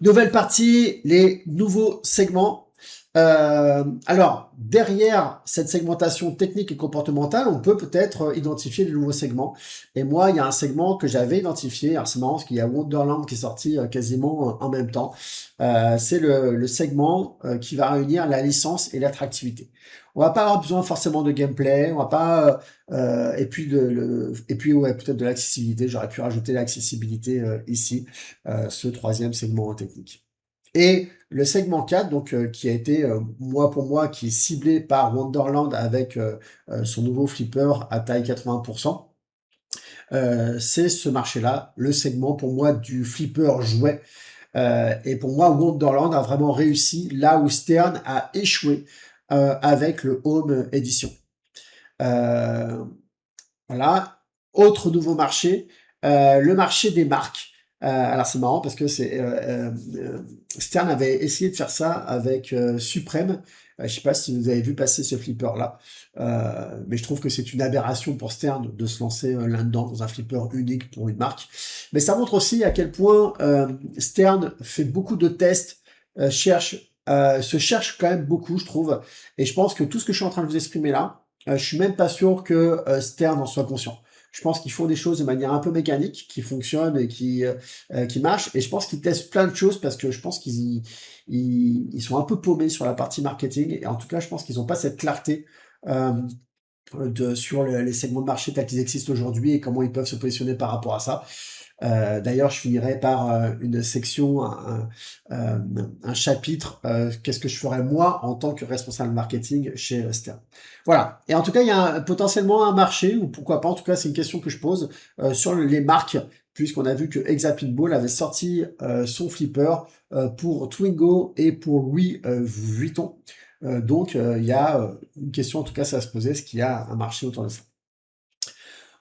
Nouvelle partie, les nouveaux segments. Alors, derrière cette segmentation technique et comportementale, on peut peut-être identifier de nouveaux segments. Et moi, il y a un segment que j'avais identifié. Alors, c'est marrant parce qu'il y a Wonderland qui est sorti quasiment en même temps. C'est le segment qui va réunir la licence et l'attractivité. On va pas avoir besoin forcément de gameplay, on va pas et puis ouais, peut-être de l'accessibilité. J'aurais pu rajouter l'accessibilité ici, ce troisième segment technique. Et le segment 4, donc, qui a été, moi pour moi, qui est ciblé par Wonderland avec son nouveau flipper à taille 80%, c'est ce marché-là, le segment pour moi du flipper jouet. Et pour moi, Wonderland a vraiment réussi là où Stern a échoué avec le Home Edition. Euh, voilà. Autre nouveau marché, le marché des marques. Alors c'est marrant parce que Stern avait essayé de faire ça avec Supreme. Je sais pas si vous avez vu passer ce flipper-là, mais je trouve que c'est une aberration pour Stern de se lancer là-dedans, dans un flipper unique pour une marque. Mais ça montre aussi à quel point Stern fait beaucoup de tests, se cherche quand même beaucoup, je trouve. Et je pense que tout ce que je suis en train de vous exprimer là, je suis même pas sûr que Stern en soit conscient. Je pense qu'ils font des choses de manière un peu mécanique, qui fonctionnent et qui marchent. Et je pense qu'ils testent plein de choses parce que je pense ils sont un peu paumés sur la partie marketing. Et en tout cas, je pense qu'ils n'ont pas cette clarté euh, sur les segments de marché tels qu'ils existent aujourd'hui et comment ils peuvent se positionner par rapport à ça. D'ailleurs, je finirai par une section, un chapitre, qu'est-ce que je ferais moi en tant que responsable marketing chez Stern. Voilà. Et en tout cas, il y a potentiellement un marché, ou pourquoi pas, en tout cas, c'est une question que je pose sur les marques, puisqu'on a vu que Exapinball avait sorti son flipper pour Twingo et pour Louis Vuitton. Donc, il y a une question, en tout cas, ça va se poser, est-ce qu'il y a un marché autour de ça?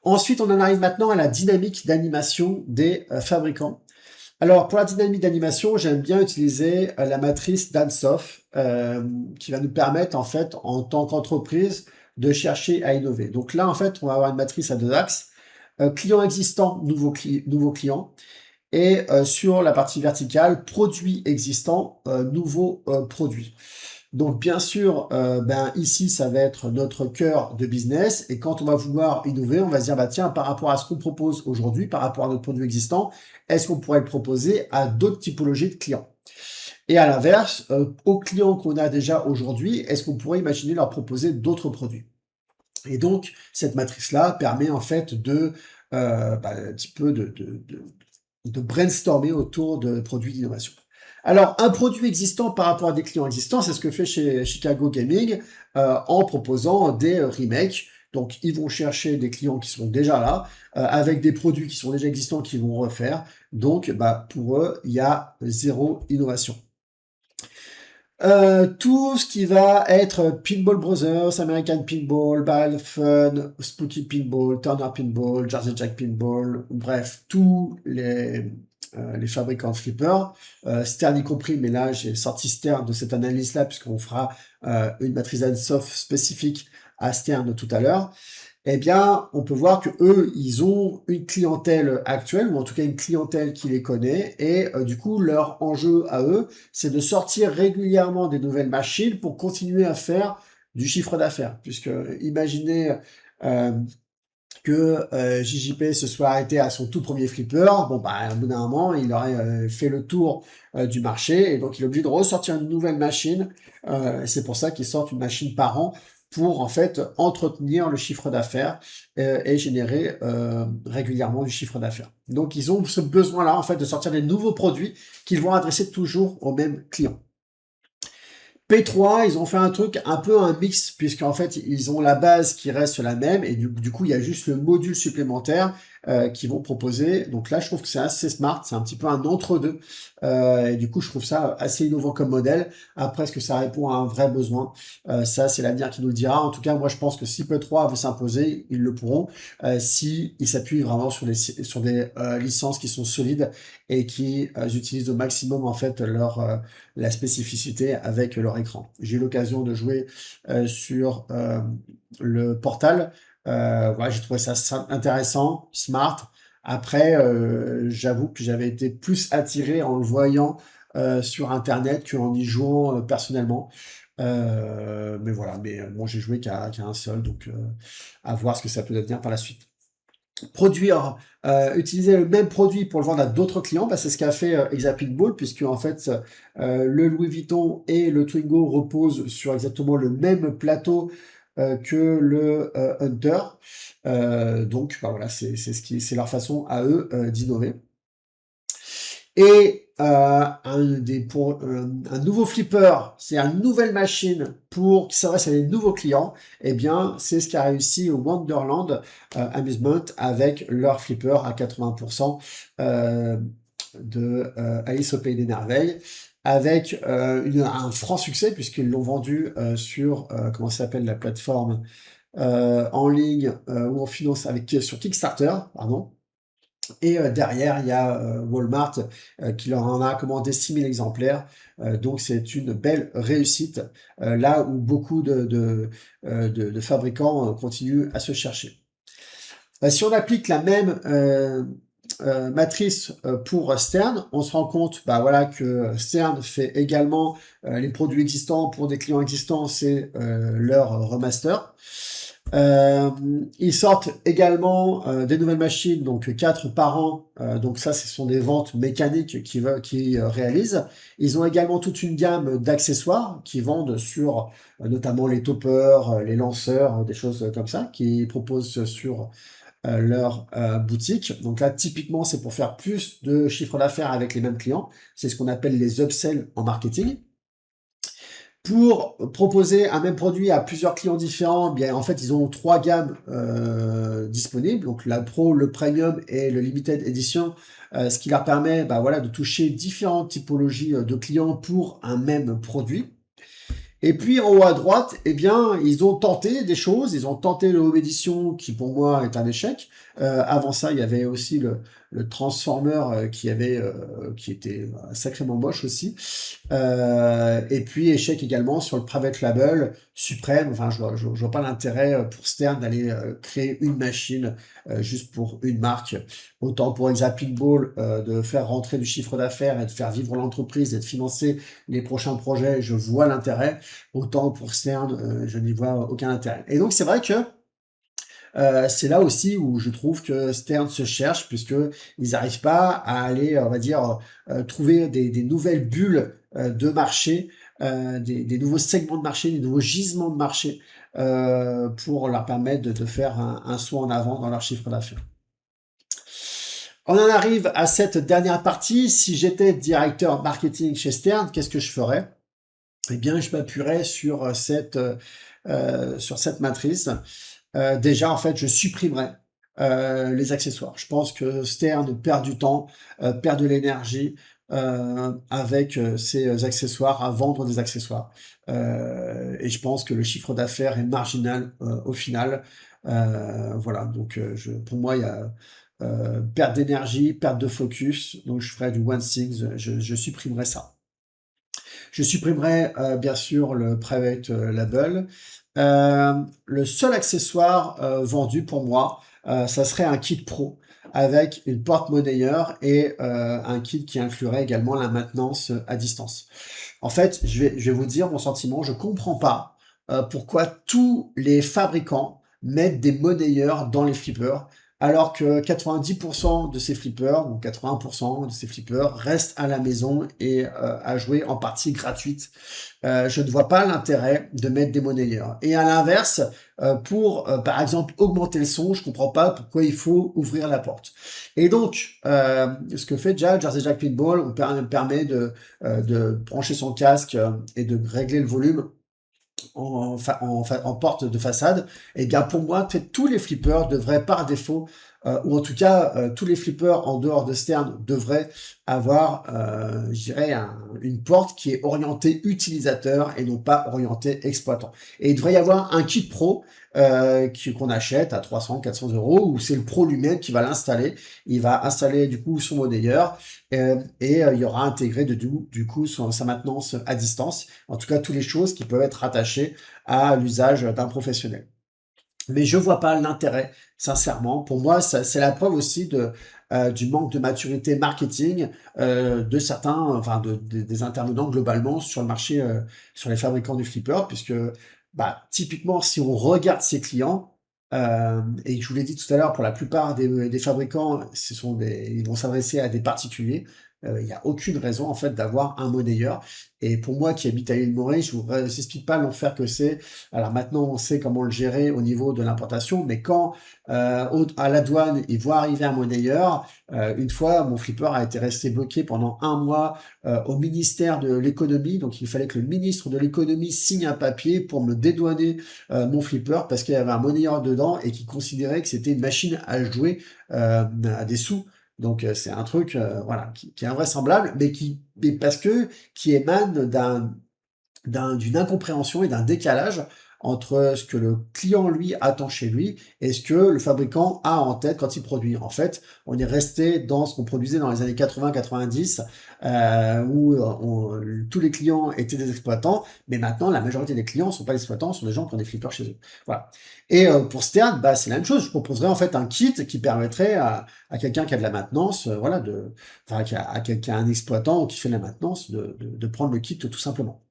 Ensuite, on en arrive maintenant à la dynamique d'animation des fabricants. Alors, pour la dynamique d'animation, j'aime bien utiliser la matrice d'Ansoff, qui va nous permettre, en fait, en tant qu'entreprise, de chercher à innover. Donc là, en fait, on va avoir une matrice à deux axes. Client existant, nouveau client. Et sur la partie verticale, produit existant, nouveau produit. Donc bien sûr, ici, ça va être notre cœur de business. Et quand on va vouloir innover, on va se dire, bah tiens, par rapport à ce qu'on propose aujourd'hui, par rapport à notre produit existant, est-ce qu'on pourrait le proposer à d'autres typologies de clients? Et à l'inverse, aux clients qu'on a déjà aujourd'hui, est-ce qu'on pourrait imaginer leur proposer d'autres produits? Et donc, cette matrice-là permet en fait un petit peu de brainstormer autour de produits d'innovation. Alors, un produit existant par rapport à des clients existants, c'est ce que fait chez Chicago Gaming en proposant des remakes. Donc, ils vont chercher des clients qui sont déjà là, avec des produits qui sont déjà existants, qu'ils vont refaire. Donc, pour eux, il y a zéro innovation. Tout ce qui va être Pinball Brothers, American Pinball, Ball Fun, Spooky Pinball, Turner Pinball, Jersey Jack Pinball, bref, tous les fabricants de flippers, Stern y compris, mais là j'ai sorti Stern de cette analyse-là puisqu'on fera une matrice Ansoff spécifique à Stern tout à l'heure. Eh bien, on peut voir que eux, ils ont une clientèle actuelle, ou en tout cas une clientèle qui les connaît, et du coup, leur enjeu à eux, c'est de sortir régulièrement des nouvelles machines pour continuer à faire du chiffre d'affaires. Puisque imaginez euh, que JJP se soit arrêté à son tout premier flipper, bon bah au bout d'un moment, il aurait fait le tour du marché, et donc il est obligé de ressortir une nouvelle machine. C'est pour ça qu'ils sortent une machine par an pour en fait entretenir le chiffre d'affaires et générer régulièrement du chiffre d'affaires. Donc ils ont ce besoin-là en fait de sortir des nouveaux produits qu'ils vont adresser toujours aux mêmes clients. P3, ils ont fait un truc un peu un mix, puisqu'en fait, ils ont la base qui reste la même, et du coup, il y a juste le module supplémentaire qu'ils vont proposer. Donc là, je trouve que c'est assez smart, c'est un petit peu un entre-deux. Et du coup, je trouve ça assez innovant comme modèle. Après, est-ce que ça répond à un vrai besoin? Ça, c'est l'avenir qui nous le dira. En tout cas, moi, je pense que si P3 veut s'imposer, ils le pourront, si ils s'appuient vraiment sur des licences qui sont solides et qui utilisent au maximum, en fait, la spécificité avec leur écran. J'ai eu l'occasion de jouer sur le Portal. Voilà, j'ai trouvé ça intéressant, smart. Après, j'avoue que j'avais été plus attiré en le voyant sur Internet qu'en y jouant personnellement. Mais voilà, mais bon, j'ai joué qu'à un seul, donc à voir ce que ça peut devenir par la suite. Produire, utiliser le même produit pour le vendre à d'autres clients, bah, c'est ce qu'a fait Exapit Ball, puisque en fait le Louis Vuitton et le Twingo reposent sur exactement le même plateau que le Hunter. Donc bah, voilà, c'est leur façon à eux d'innover. Et un nouveau flipper, c'est une nouvelle machine pour qui s'adresse à des nouveaux clients. Eh bien, c'est ce qui a réussi au Wonderland Amusement avec leur flipper à 80% de Alice au Pays des Merveilles, avec un franc succès puisqu'ils l'ont vendu sur comment ça s'appelle la plateforme en ligne ou en finance avec sur Kickstarter, pardon. Et derrière, il y a Walmart qui leur en a commandé 6000 exemplaires. Donc c'est une belle réussite, là où beaucoup de fabricants continuent à se chercher. Si on applique la même matrice pour Stern, on se rend compte bah, voilà, que Stern fait également les produits existants pour des clients existants, c'est leur remaster. Ils sortent également des nouvelles machines, donc 4 par an. Donc ça, ce sont des ventes mécaniques qui réalisent. Ils ont également toute une gamme d'accessoires qui vendent sur notamment les toppers, les lanceurs, des choses comme ça, qui proposent sur leur boutique. Donc là, typiquement, c'est pour faire plus de chiffre d'affaires avec les mêmes clients. C'est ce qu'on appelle les upsells en marketing. Pour proposer un même produit à plusieurs clients différents, bien en fait ils ont 3 gammes disponibles, donc la Pro, le Premium et le Limited Edition, ce qui leur permet bah, voilà, de toucher différentes typologies de clients pour un même produit. Et puis en haut à droite, eh bien, ils ont tenté des choses. Ils ont tenté le Home Edition, qui pour moi est un échec. Avant ça, il y avait aussi le Transformer qui était sacrément moche aussi. Et puis échec également sur le Private Label Supreme. Enfin, je vois pas l'intérêt pour Stern d'aller créer une machine juste pour une marque. Autant pour Exapit Ball de faire rentrer du chiffre d'affaires et de faire vivre l'entreprise et de financer les prochains projets, je vois l'intérêt. Autant pour Stern, je n'y vois aucun intérêt. Et donc c'est vrai que c'est là aussi où je trouve que Stern se cherche, puisque ils n'arrivent pas à aller, on va dire, trouver des nouvelles bulles de marché, des nouveaux segments de marché, des nouveaux gisements de marché, pour leur permettre de faire un saut en avant dans leur chiffre d'affaires. On en arrive à cette dernière partie. Si j'étais directeur marketing chez Stern, qu'est-ce que je ferais? Eh bien, je m'appuierais sur cette matrice. Déjà, en fait, je supprimerais les accessoires. Je pense que Stern perd du temps, perd de l'énergie avec ces accessoires, à vendre des accessoires. Et je pense que le chiffre d'affaires est marginal au final. Voilà, donc pour moi, il y a perte d'énergie, perte de focus, donc je ferai du one things, je supprimerai ça. Je supprimerai bien sûr le private label. Le seul accessoire vendu pour moi, ça serait un kit pro avec une porte-monnayeur et un kit qui inclurait également la maintenance à distance. En fait, je vais vous dire mon sentiment, je comprends pas pourquoi tous les fabricants mettent des monnayeurs dans les flippers, alors que 90% de ces flippers, ou 80% de ces flippers, restent à la maison et à jouer en partie gratuite. Je ne vois pas l'intérêt de mettre des monnayeurs. Et à l'inverse, pour, par exemple, augmenter le son, je comprends pas pourquoi il faut ouvrir la porte. Et donc, ce que fait Jersey Jack Pinball, on permet de brancher son casque et de régler le volume en porte de façade. Et bien pour moi, tous les flippers devraient par défaut, ou en tout cas tous les flippers en dehors de Stern devraient avoir, je dirais, une porte qui est orientée utilisateur et non pas orientée exploitant. Et il devrait y avoir un kit pro qu'on achète à 300-400 € où c'est le pro lui-même qui va l'installer. Il va installer du coup son monnayeur et il y aura intégré du coup sa maintenance à distance. En tout cas, toutes les choses qui peuvent être rattachées à l'usage d'un professionnel. Mais je vois pas l'intérêt, sincèrement. Pour moi, c'est la preuve aussi du manque de maturité marketing de certains, enfin des intervenants globalement sur le marché, sur les fabricants du flipper, puisque bah, typiquement, si on regarde ses clients, et je vous l'ai dit tout à l'heure, pour la plupart des fabricants, ils vont s'adresser à des particuliers. Il n'y a aucune raison en fait d'avoir un monnayeur. Et pour moi qui habite à l'île Maurice, je vous explique pas l'enfer que c'est. Alors maintenant, on sait comment le gérer au niveau de l'importation, mais quand à la douane, ils voient arriver un monnayeur, une fois, mon flipper a été resté bloqué pendant 1 mois au ministère de l'économie, donc il fallait que le ministre de l'économie signe un papier pour me dédouaner mon flipper parce qu'il y avait un monnayeur dedans et qui considérait que c'était une machine à jouer à des sous. Donc c'est un truc voilà qui est invraisemblable, mais parce que qui émane d'une incompréhension et d'un décalage entre ce que le client, lui, attend chez lui et ce que le fabricant a en tête quand il produit. En fait, on est resté dans ce qu'on produisait dans les années 80-90, où tous les clients étaient des exploitants, mais maintenant, la majorité des clients ne sont pas des exploitants, sont des gens qui ont des flippers chez eux. Voilà. Et pour Stern, bah, c'est la même chose. Je proposerais en fait un kit qui permettrait à quelqu'un qui a de la maintenance, voilà, enfin, qui a un exploitant qui fait de la maintenance, de prendre le kit tout simplement.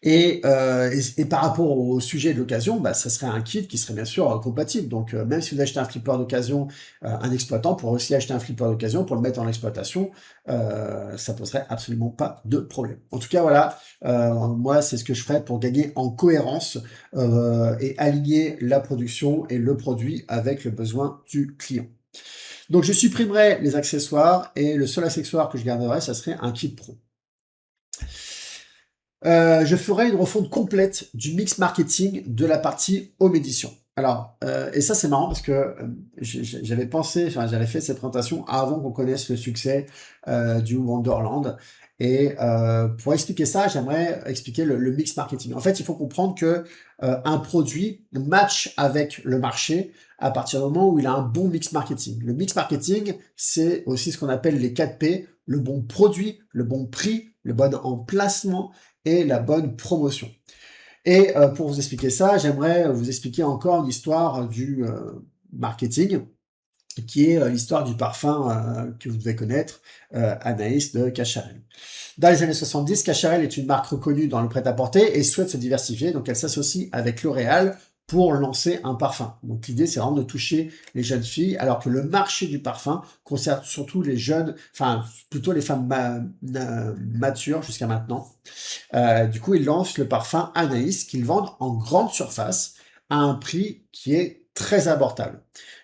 Et par rapport au sujet de l'occasion, bah, ça serait un kit qui serait bien sûr compatible. Donc même si vous achetez un flipper d'occasion, un exploitant pourrait aussi acheter un flipper d'occasion pour le mettre en exploitation. Ça poserait absolument pas de problème. En tout cas, voilà, moi c'est ce que je ferais pour gagner en cohérence et aligner la production et le produit avec le besoin du client. Donc je supprimerai les accessoires et le seul accessoire que je garderai, ça serait un kit pro. Je ferai une refonte complète du mix marketing de la partie home edition. Alors, et ça c'est marrant parce que j'avais pensé, enfin j'avais fait cette présentation avant qu'on connaisse le succès du Wonderland. Et pour expliquer ça, j'aimerais expliquer le mix marketing. En fait, il faut comprendre que un produit match avec le marché à partir du moment où il a un bon mix marketing. Le mix marketing, c'est aussi ce qu'on appelle les 4 P, le bon produit, le bon prix, le bon emplacement et la bonne promotion. Et pour vous expliquer ça, j'aimerais vous expliquer encore l'histoire du marketing, qui est l'histoire du parfum que vous devez connaître, Anaïs de Cacharel. Dans les années 70, Cacharel est une marque reconnue dans le prêt-à-porter et souhaite se diversifier, donc elle s'associe avec L'Oréal pour lancer un parfum. Donc l'idée, c'est vraiment de toucher les jeunes filles, alors que le marché du parfum concerne surtout les jeunes, enfin plutôt les femmes matures jusqu'à maintenant. Du coup, ils lancent le parfum Anaïs qu'ils vendent en grande surface à un prix qui est très abordable.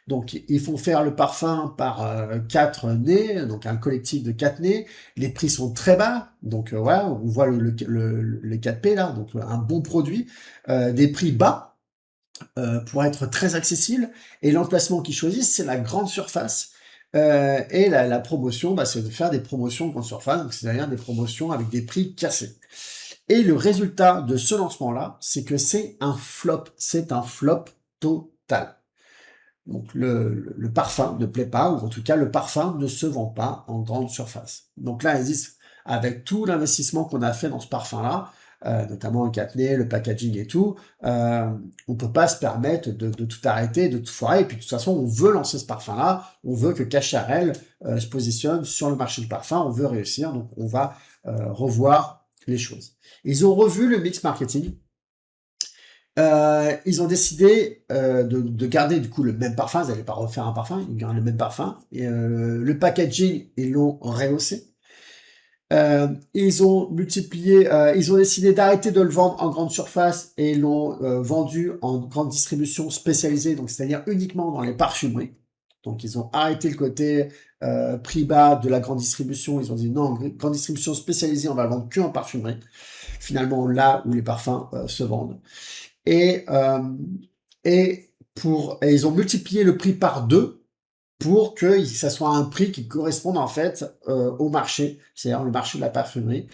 Donc, ils font faire le parfum par 4 nez, donc un collectif de 4 nez. Les prix sont très bas, donc voilà, on voit les 4 P là, donc un bon produit, des prix bas pour être très accessible. Et l'emplacement qu'ils choisissent, c'est la grande surface. Et la promotion, bah, c'est de faire des promotions en grande surface, donc c'est-à-dire des promotions avec des prix cassés. Et le résultat de ce lancement-là, c'est que c'est un flop total. Donc le parfum ne plaît pas, ou en tout cas le parfum ne se vend pas en grande surface. Donc là, ils disent, avec tout l'investissement qu'on a fait dans ce parfum-là, notamment le catney, le packaging et tout, on peut pas se permettre de tout arrêter, de tout foirer. Et puis de toute façon, on veut lancer ce parfum-là, on veut que Cacharel se positionne sur le marché du parfum, on veut réussir, donc on va revoir les choses. Ils ont revu le mix marketing. Ils ont décidé de garder du coup le même parfum, ils n'allaient pas refaire un parfum, ils gardent le même parfum. Et, le packaging, ils l'ont rehaussé. Ils ont multiplié, ils ont décidé d'arrêter de le vendre en grande surface et l'ont vendu en grande distribution spécialisée, donc c'est-à-dire uniquement dans les parfumeries. Donc ils ont arrêté le côté prix bas de la grande distribution, ils ont dit non, grande distribution spécialisée, on va le vendre que en parfumerie. Finalement, là où les parfums se vendent. Et, et ils ont multiplié le prix par 2 pour que ça soit un prix qui corresponde en fait au marché, c'est-à-dire le marché de la parfumerie.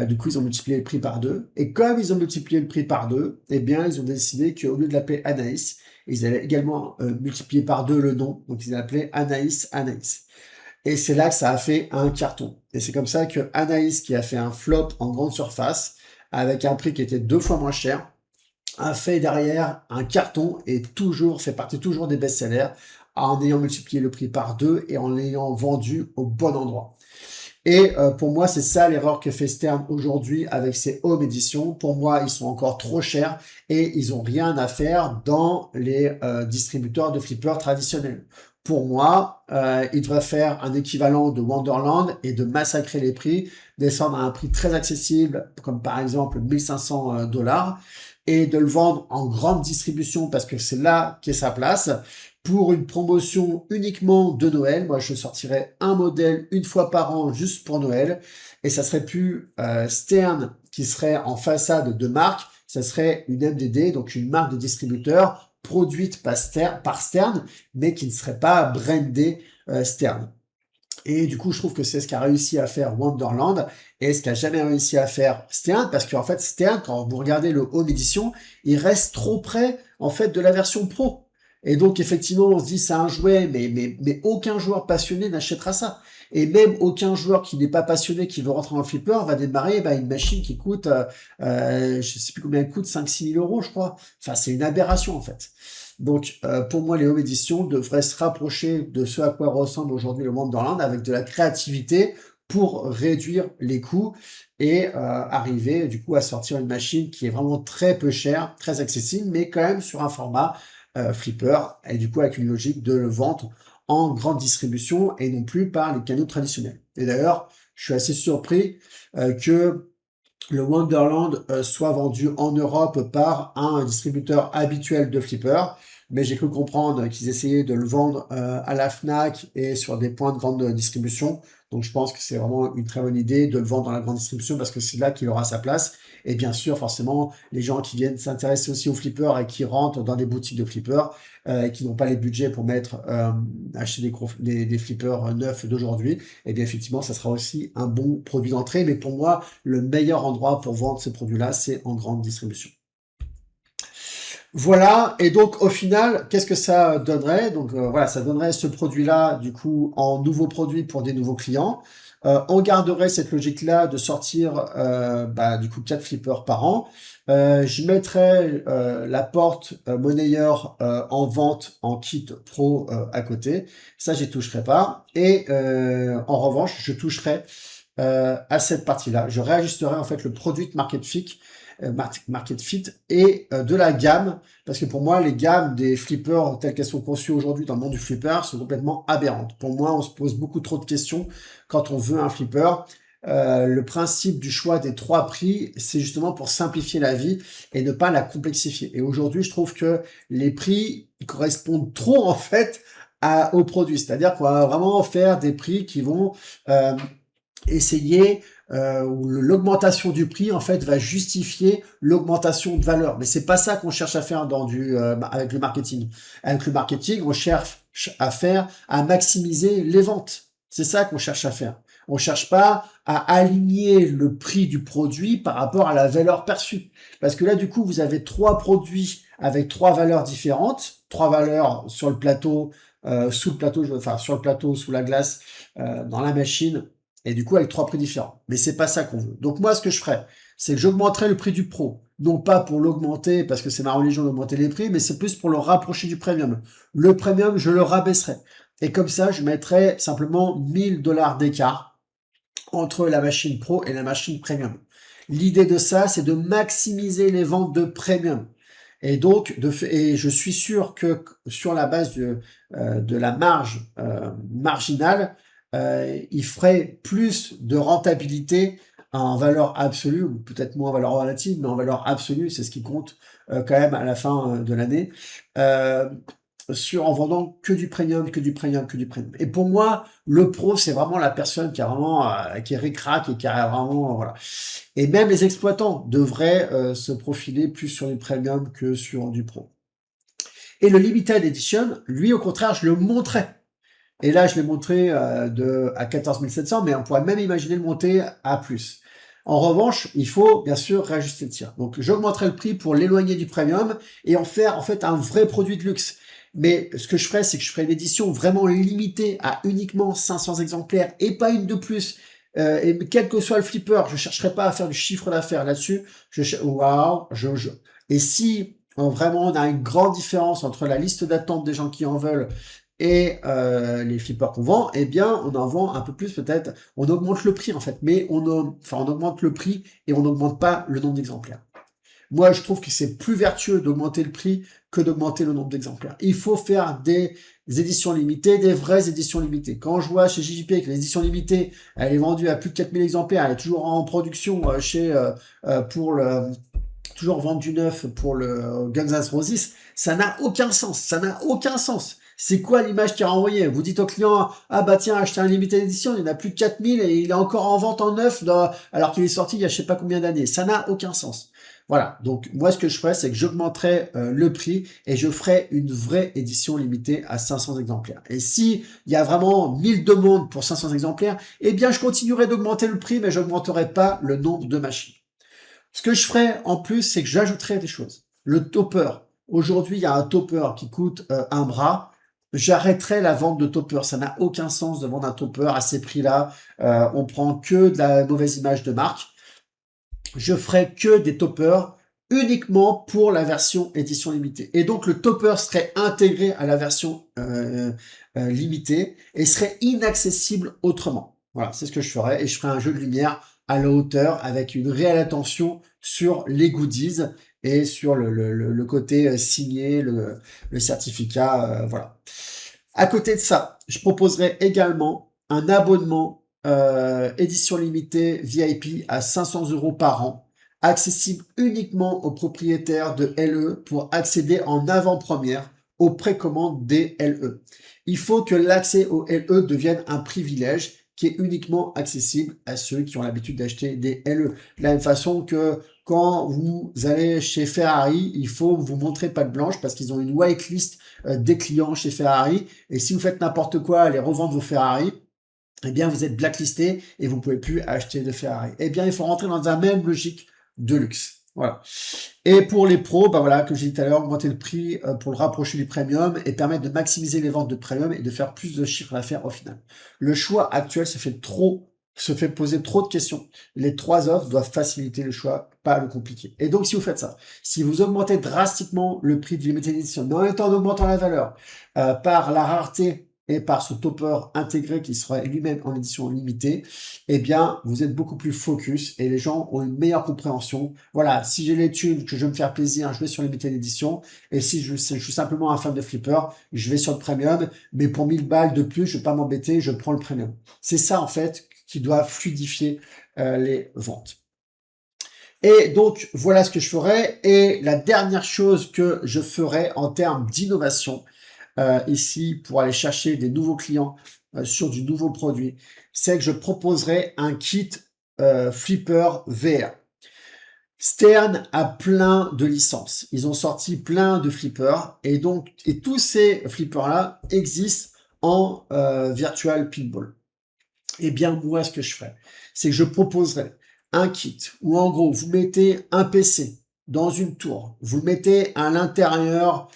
Du coup, ils ont multiplié le prix par 2. Et comme ils ont multiplié le prix par 2, eh bien, ils ont décidé qu'au lieu de l'appeler Anaïs, ils allaient également multiplier par 2 le nom. Donc, ils l'appelaient Anaïs Anaïs. Et c'est là que ça a fait un carton. Et c'est comme ça que Anaïs, qui a fait un flop en grande surface, avec un prix qui était 2 fois moins cher, a fait derrière un carton et fait partie toujours des best-sellers en ayant multiplié le prix par 2 et en l'ayant vendu au bon endroit. Et pour moi, c'est ça l'erreur que fait Stern aujourd'hui avec ses home éditions. Pour moi, ils sont encore trop chers et ils ont rien à faire dans les distributeurs de flippers traditionnels. Pour moi, ils devraient faire un équivalent de Wonderland et de massacrer les prix, descendre à un prix très accessible, comme par exemple 1500 $, et de le vendre en grande distribution parce que c'est là qu'est sa place. Pour une promotion uniquement de Noël, moi je sortirais un modèle une fois par an juste pour Noël, et ça serait plus Stern qui serait en façade de marque, ça serait une MDD, donc une marque de distributeur produite par Stern, mais qui ne serait pas brandée Stern. Et du coup, je trouve que c'est ce qu'a réussi à faire Wonderland et ce qu'a jamais réussi à faire Stern, parce qu'en fait, Stern, quand vous regardez le Home Edition, il reste trop près, en fait, de la version Pro. Et donc, effectivement, on se dit, c'est un jouet, mais aucun joueur passionné n'achètera ça. Et même aucun joueur qui n'est pas passionné, qui veut rentrer dans le flipper, va démarrer une machine qui coûte, je sais plus combien elle coûte, 5-6 000 euros, je crois. Enfin, c'est une aberration, en fait. Donc, pour moi, les home editions devraient se rapprocher de ce à quoi ressemble aujourd'hui le Wonderland, avec de la créativité pour réduire les coûts et arriver du coup à sortir une machine qui est vraiment très peu chère, très accessible, mais quand même sur un format flipper, et du coup avec une logique de vente en grande distribution et non plus par les canaux traditionnels. Et d'ailleurs, je suis assez surpris que le Wonderland soit vendu en Europe par un distributeur habituel de flipper, mais j'ai cru comprendre qu'ils essayaient de le vendre à la Fnac et sur des points de grande distribution. Donc je pense que c'est vraiment une très bonne idée de le vendre dans la grande distribution parce que c'est là qu'il aura sa place. Et bien sûr, forcément, les gens qui viennent s'intéresser aussi aux flippers et qui rentrent dans des boutiques de flippers et qui n'ont pas les budgets pour acheter des flippers neufs d'aujourd'hui, et bien effectivement, ça sera aussi un bon produit d'entrée. Mais pour moi, le meilleur endroit pour vendre ces produits-là, c'est en grande distribution. Voilà, et donc au final, qu'est-ce que ça donnerait? Donc voilà, ça donnerait ce produit-là, du coup, en nouveau produit pour des nouveaux clients. On garderait cette logique-là de sortir, du coup, 4 flippers par an. Je mettrais la porte monnayeur en vente en kit pro à côté. Ça, j'y toucherai pas. Et en revanche, je toucherai à cette partie-là. Je réajusterai en fait le produit de Market Fit et de la gamme, parce que pour moi, les gammes des flippers telles qu'elles sont conçues aujourd'hui dans le monde du flipper sont complètement aberrantes. Pour moi, on se pose beaucoup trop de questions quand on veut un flipper. Le principe du choix des 3 prix, c'est justement pour simplifier la vie et ne pas la complexifier. Et aujourd'hui, je trouve que les prix correspondent trop en fait aux produits. C'est-à-dire qu'on va vraiment faire des prix qui vont essayer où l'augmentation du prix en fait va justifier l'augmentation de valeur. Mais c'est pas ça qu'on cherche à faire avec le marketing. Avec le marketing, on cherche à faire à maximiser les ventes. C'est ça qu'on cherche à faire. On cherche pas à aligner le prix du produit par rapport à la valeur perçue. Parce que là, du coup, vous avez trois produits avec trois valeurs différentes, trois valeurs sur le plateau, sous le plateau, enfin sur le plateau, sous la glace, dans la machine, et du coup avec trois prix différents. Mais c'est pas ça qu'on veut. Donc moi, ce que je ferais, c'est que j'augmenterais le prix du pro. Non pas pour l'augmenter, parce que c'est ma religion d'augmenter les prix, mais c'est plus pour le rapprocher du premium. Le premium, je le rabaisserais. Et comme ça, je mettrais simplement 1000 $ d'écart entre la machine pro et la machine premium. L'idée de ça, c'est de maximiser les ventes de premium. Et donc, et je suis sûr que sur la base de la marge marginale, il ferait plus de rentabilité en valeur absolue, ou peut-être moins en valeur relative, mais en valeur absolue, c'est ce qui compte quand même à la fin de l'année, en vendant que du premium, que du premium, que du premium. Et pour moi, le pro, c'est vraiment la personne qui a vraiment, qui est ric-rac et qui a vraiment, voilà. Et même les exploitants devraient se profiler plus sur du premium que sur du pro. Et le limited edition, lui, au contraire, je le montrais. Et là, je l'ai montré à 14 700, mais on pourrait même imaginer le monter à plus. En revanche, il faut bien sûr réajuster le tir. Donc, j'augmenterai le prix pour l'éloigner du premium et en faire en fait un vrai produit de luxe. Mais ce que je ferais, c'est que je ferais une édition vraiment limitée à uniquement 500 exemplaires et pas une de plus. Et quel que soit le flipper, je chercherai pas à faire du chiffre d'affaires là-dessus. Et si vraiment on a une grande différence entre la liste d'attente des gens qui en veulent et les flippers qu'on vend, eh bien, on en vend un peu plus peut-être. On augmente le prix en fait, mais on augmente le prix et on n'augmente pas le nombre d'exemplaires. Moi, je trouve que c'est plus vertueux d'augmenter le prix que d'augmenter le nombre d'exemplaires. Il faut faire des éditions limitées, des vraies éditions limitées. Quand je vois chez JJP que l'édition limitée, elle est vendue à plus de 4000 exemplaires, elle est toujours en production pour le toujours vendre du neuf pour le Guns N' Roses, ça n'a aucun sens. Ça n'a aucun sens. C'est quoi l'image qui est renvoyée? Vous dites au client, ah bah tiens, achetez un limited edition, il y en a plus de 4000 et il est encore en vente en neuf alors qu'il est sorti il y a je sais pas combien d'années. Ça n'a aucun sens. Voilà, donc moi ce que je ferais, c'est que j'augmenterais le prix et je ferais une vraie édition limitée à 500 exemplaires. Et si il y a vraiment 1000 demandes pour 500 exemplaires, eh bien je continuerai d'augmenter le prix, mais j'augmenterai pas le nombre de machines. Ce que je ferais en plus, c'est que j'ajouterais des choses. Le topper. Aujourd'hui, il y a un topper qui coûte un bras. J'arrêterai la vente de topper. Ça n'a aucun sens de vendre un topper à ces prix-là. On prend que de la mauvaise image de marque. Je ferai que des toppers uniquement pour la version édition limitée. Et donc, le topper serait intégré à la version limitée et serait inaccessible autrement. Voilà, c'est ce que je ferais. Et je ferai un jeu de lumière à la hauteur avec une réelle attention sur les goodies et sur le côté signé, le certificat, voilà. À côté de ça, je proposerai également un abonnement édition limitée VIP à 500 € par an, accessible uniquement aux propriétaires de LE pour accéder en avant-première aux précommandes des LE. Il faut que l'accès aux LE devienne un privilège qui est uniquement accessible à ceux qui ont l'habitude d'acheter des LE. De la même façon que quand vous allez chez Ferrari, il faut vous montrer patte blanche parce qu'ils ont une whitelist des clients chez Ferrari. Et si vous faites n'importe quoi, aller revendre vos Ferrari, eh bien, vous êtes blacklisté et vous ne pouvez plus acheter de Ferrari. Eh bien, il faut rentrer dans la même logique de luxe. Voilà. Et pour les pros, bah voilà, comme j'ai dit tout à l'heure, augmenter le prix pour le rapprocher du premium et permettre de maximiser les ventes de premium et de faire plus de chiffre d'affaires au final. Le choix actuel se fait poser trop de questions. Les trois offres doivent faciliter le choix, pas le compliquer. Et donc, si vous faites ça, si vous augmentez drastiquement le prix du limited edition, mais en même temps en augmentant la valeur par la rareté et par ce topper intégré qui sera lui-même en édition limitée, eh bien, vous êtes beaucoup plus focus et les gens ont une meilleure compréhension. Voilà, si j'ai les thunes, que je veux me faire plaisir, je vais sur limited edition. Et si je suis simplement un fan de flipper, je vais sur le premium. Mais pour 1000 balles de plus, je vais pas m'embêter, je prends le premium. C'est ça, en fait, qui doit fluidifier les ventes. Et donc, voilà ce que je ferai. Et la dernière chose que je ferai en termes d'innovation, ici pour aller chercher des nouveaux clients sur du nouveau produit, c'est que je proposerai un kit flipper VR. Stern a plein de licences. Ils ont sorti plein de flippers et tous ces flippers-là existent en virtual pinball. Eh bien, moi, ce que je ferais, c'est que je proposerais un kit où, en gros, vous mettez un PC dans une tour, vous le mettez à l'intérieur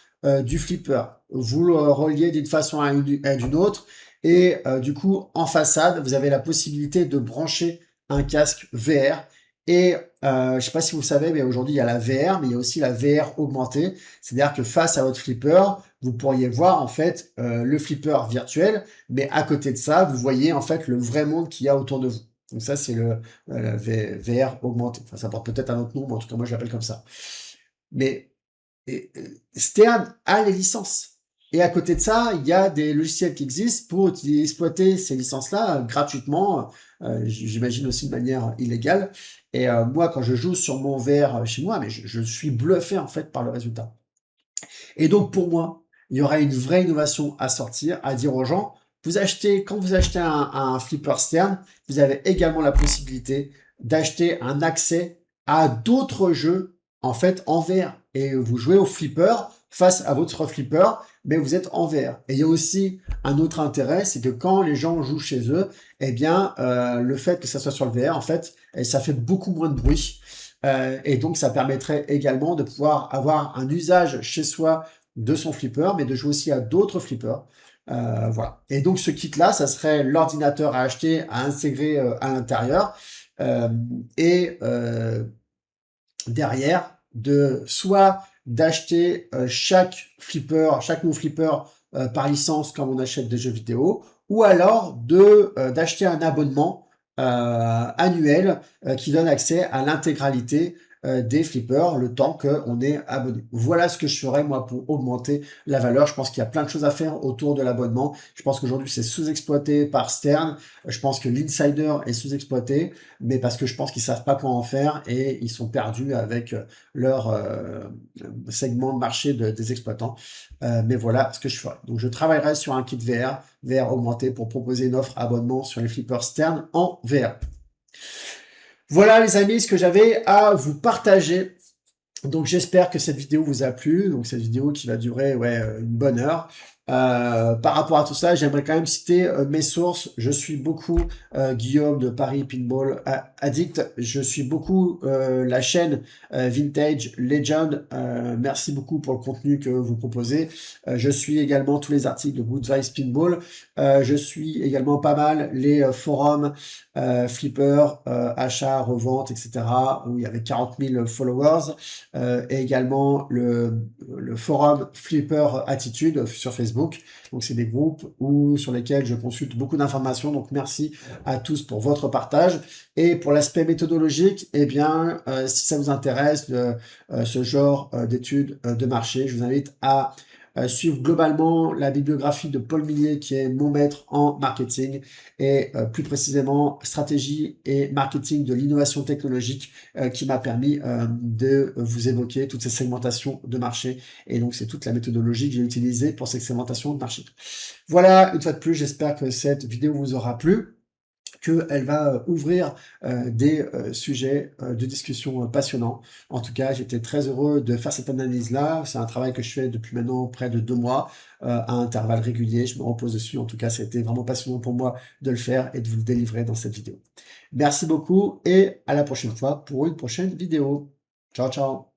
du flipper, vous le reliez d'une façon à d'une autre, et du coup, en façade, vous avez la possibilité de brancher un casque VR. Et je ne sais pas si vous le savez, mais aujourd'hui, il y a la VR, mais il y a aussi la VR augmentée. C'est-à-dire que face à votre flipper, vous pourriez voir en fait le flipper virtuel, mais à côté de ça, vous voyez en fait le vrai monde qu'il y a autour de vous. Donc ça, c'est le VR augmenté. Enfin, ça porte peut-être un autre nom, mais en tout cas, moi, je l'appelle comme ça. Mais Stern a les licences. Et à côté de ça, il y a des logiciels qui existent pour exploiter ces licences-là gratuitement, j'imagine aussi de manière illégale. Et moi, quand je joue sur mon VR chez moi, mais je suis bluffé en fait par le résultat. Et donc pour moi, il y aura une vraie innovation à sortir, à dire aux gens, quand vous achetez un flipper Stern, vous avez également la possibilité d'acheter un accès à d'autres jeux en fait en VR. Et vous jouez au flipper face à votre flipper, mais vous êtes en VR. Et il y a aussi un autre intérêt, c'est que quand les gens jouent chez eux, eh bien le fait que ça soit sur le VR, en fait, ça fait beaucoup moins de bruit. Et donc, ça permettrait également de pouvoir avoir un usage chez soi de son flipper, mais de jouer aussi à d'autres flippers. Voilà. Et donc, ce kit-là, ça serait l'ordinateur à acheter, à intégrer à l'intérieur. Et derrière, soit d'acheter chaque flipper, chaque nouveau flipper par licence comme on achète des jeux vidéo, ou alors d'acheter un abonnement annuel qui donne accès à l'intégralité des flippers le temps qu'on est abonné. Voilà ce que je ferais moi pour augmenter la valeur. Je pense qu'il y a plein de choses à faire autour de l'abonnement. Je pense qu'aujourd'hui c'est sous-exploité par Stern. Je pense que l'Insider est sous-exploité, mais parce que je pense qu'ils savent pas quoi en faire et ils sont perdus avec leur segment de marché des exploitants. Mais voilà ce que je ferai. Donc je travaillerai sur un kit VR augmenté pour proposer une offre abonnement sur les flippers Stern en VR. Voilà les amis ce que j'avais à vous partager. Donc j'espère que cette vidéo vous a plu. Donc cette vidéo qui va durer une bonne heure. Par rapport à tout ça, j'aimerais quand même citer mes sources. Je suis beaucoup Guillaume de Paris Pinball Addict. Je suis beaucoup la chaîne Vintage Legend. Merci beaucoup pour le contenu que vous proposez. Je suis également tous les articles de Good Vice Pinball. Je suis également pas mal les forums Flipper, achat, revente, etc. où il y avait 40 000 followers. Et également le forum Flipper Attitude sur Facebook. Donc c'est des groupes sur lesquels je consulte beaucoup d'informations. Donc merci à tous pour votre partage. Et pour l'aspect méthodologique, eh bien, si ça vous intéresse ce genre d'études de marché, je vous invite à suivre globalement la bibliographie de Paul Millier, qui est mon maître en marketing, et plus précisément stratégie et marketing de l'innovation technologique, qui m'a permis de vous évoquer toutes ces segmentations de marché. Et donc, c'est toute la méthodologie que j'ai utilisée pour ces segmentations de marché. Voilà, une fois de plus, j'espère que cette vidéo vous aura plu, qu'elle va ouvrir des sujets de discussion passionnants. En tout cas, j'étais très heureux de faire cette analyse-là. C'est un travail que je fais depuis maintenant près de 2 mois, à intervalles réguliers. Je me repose dessus. En tout cas, c'était vraiment passionnant pour moi de le faire et de vous le délivrer dans cette vidéo. Merci beaucoup et à la prochaine fois pour une prochaine vidéo. Ciao, ciao!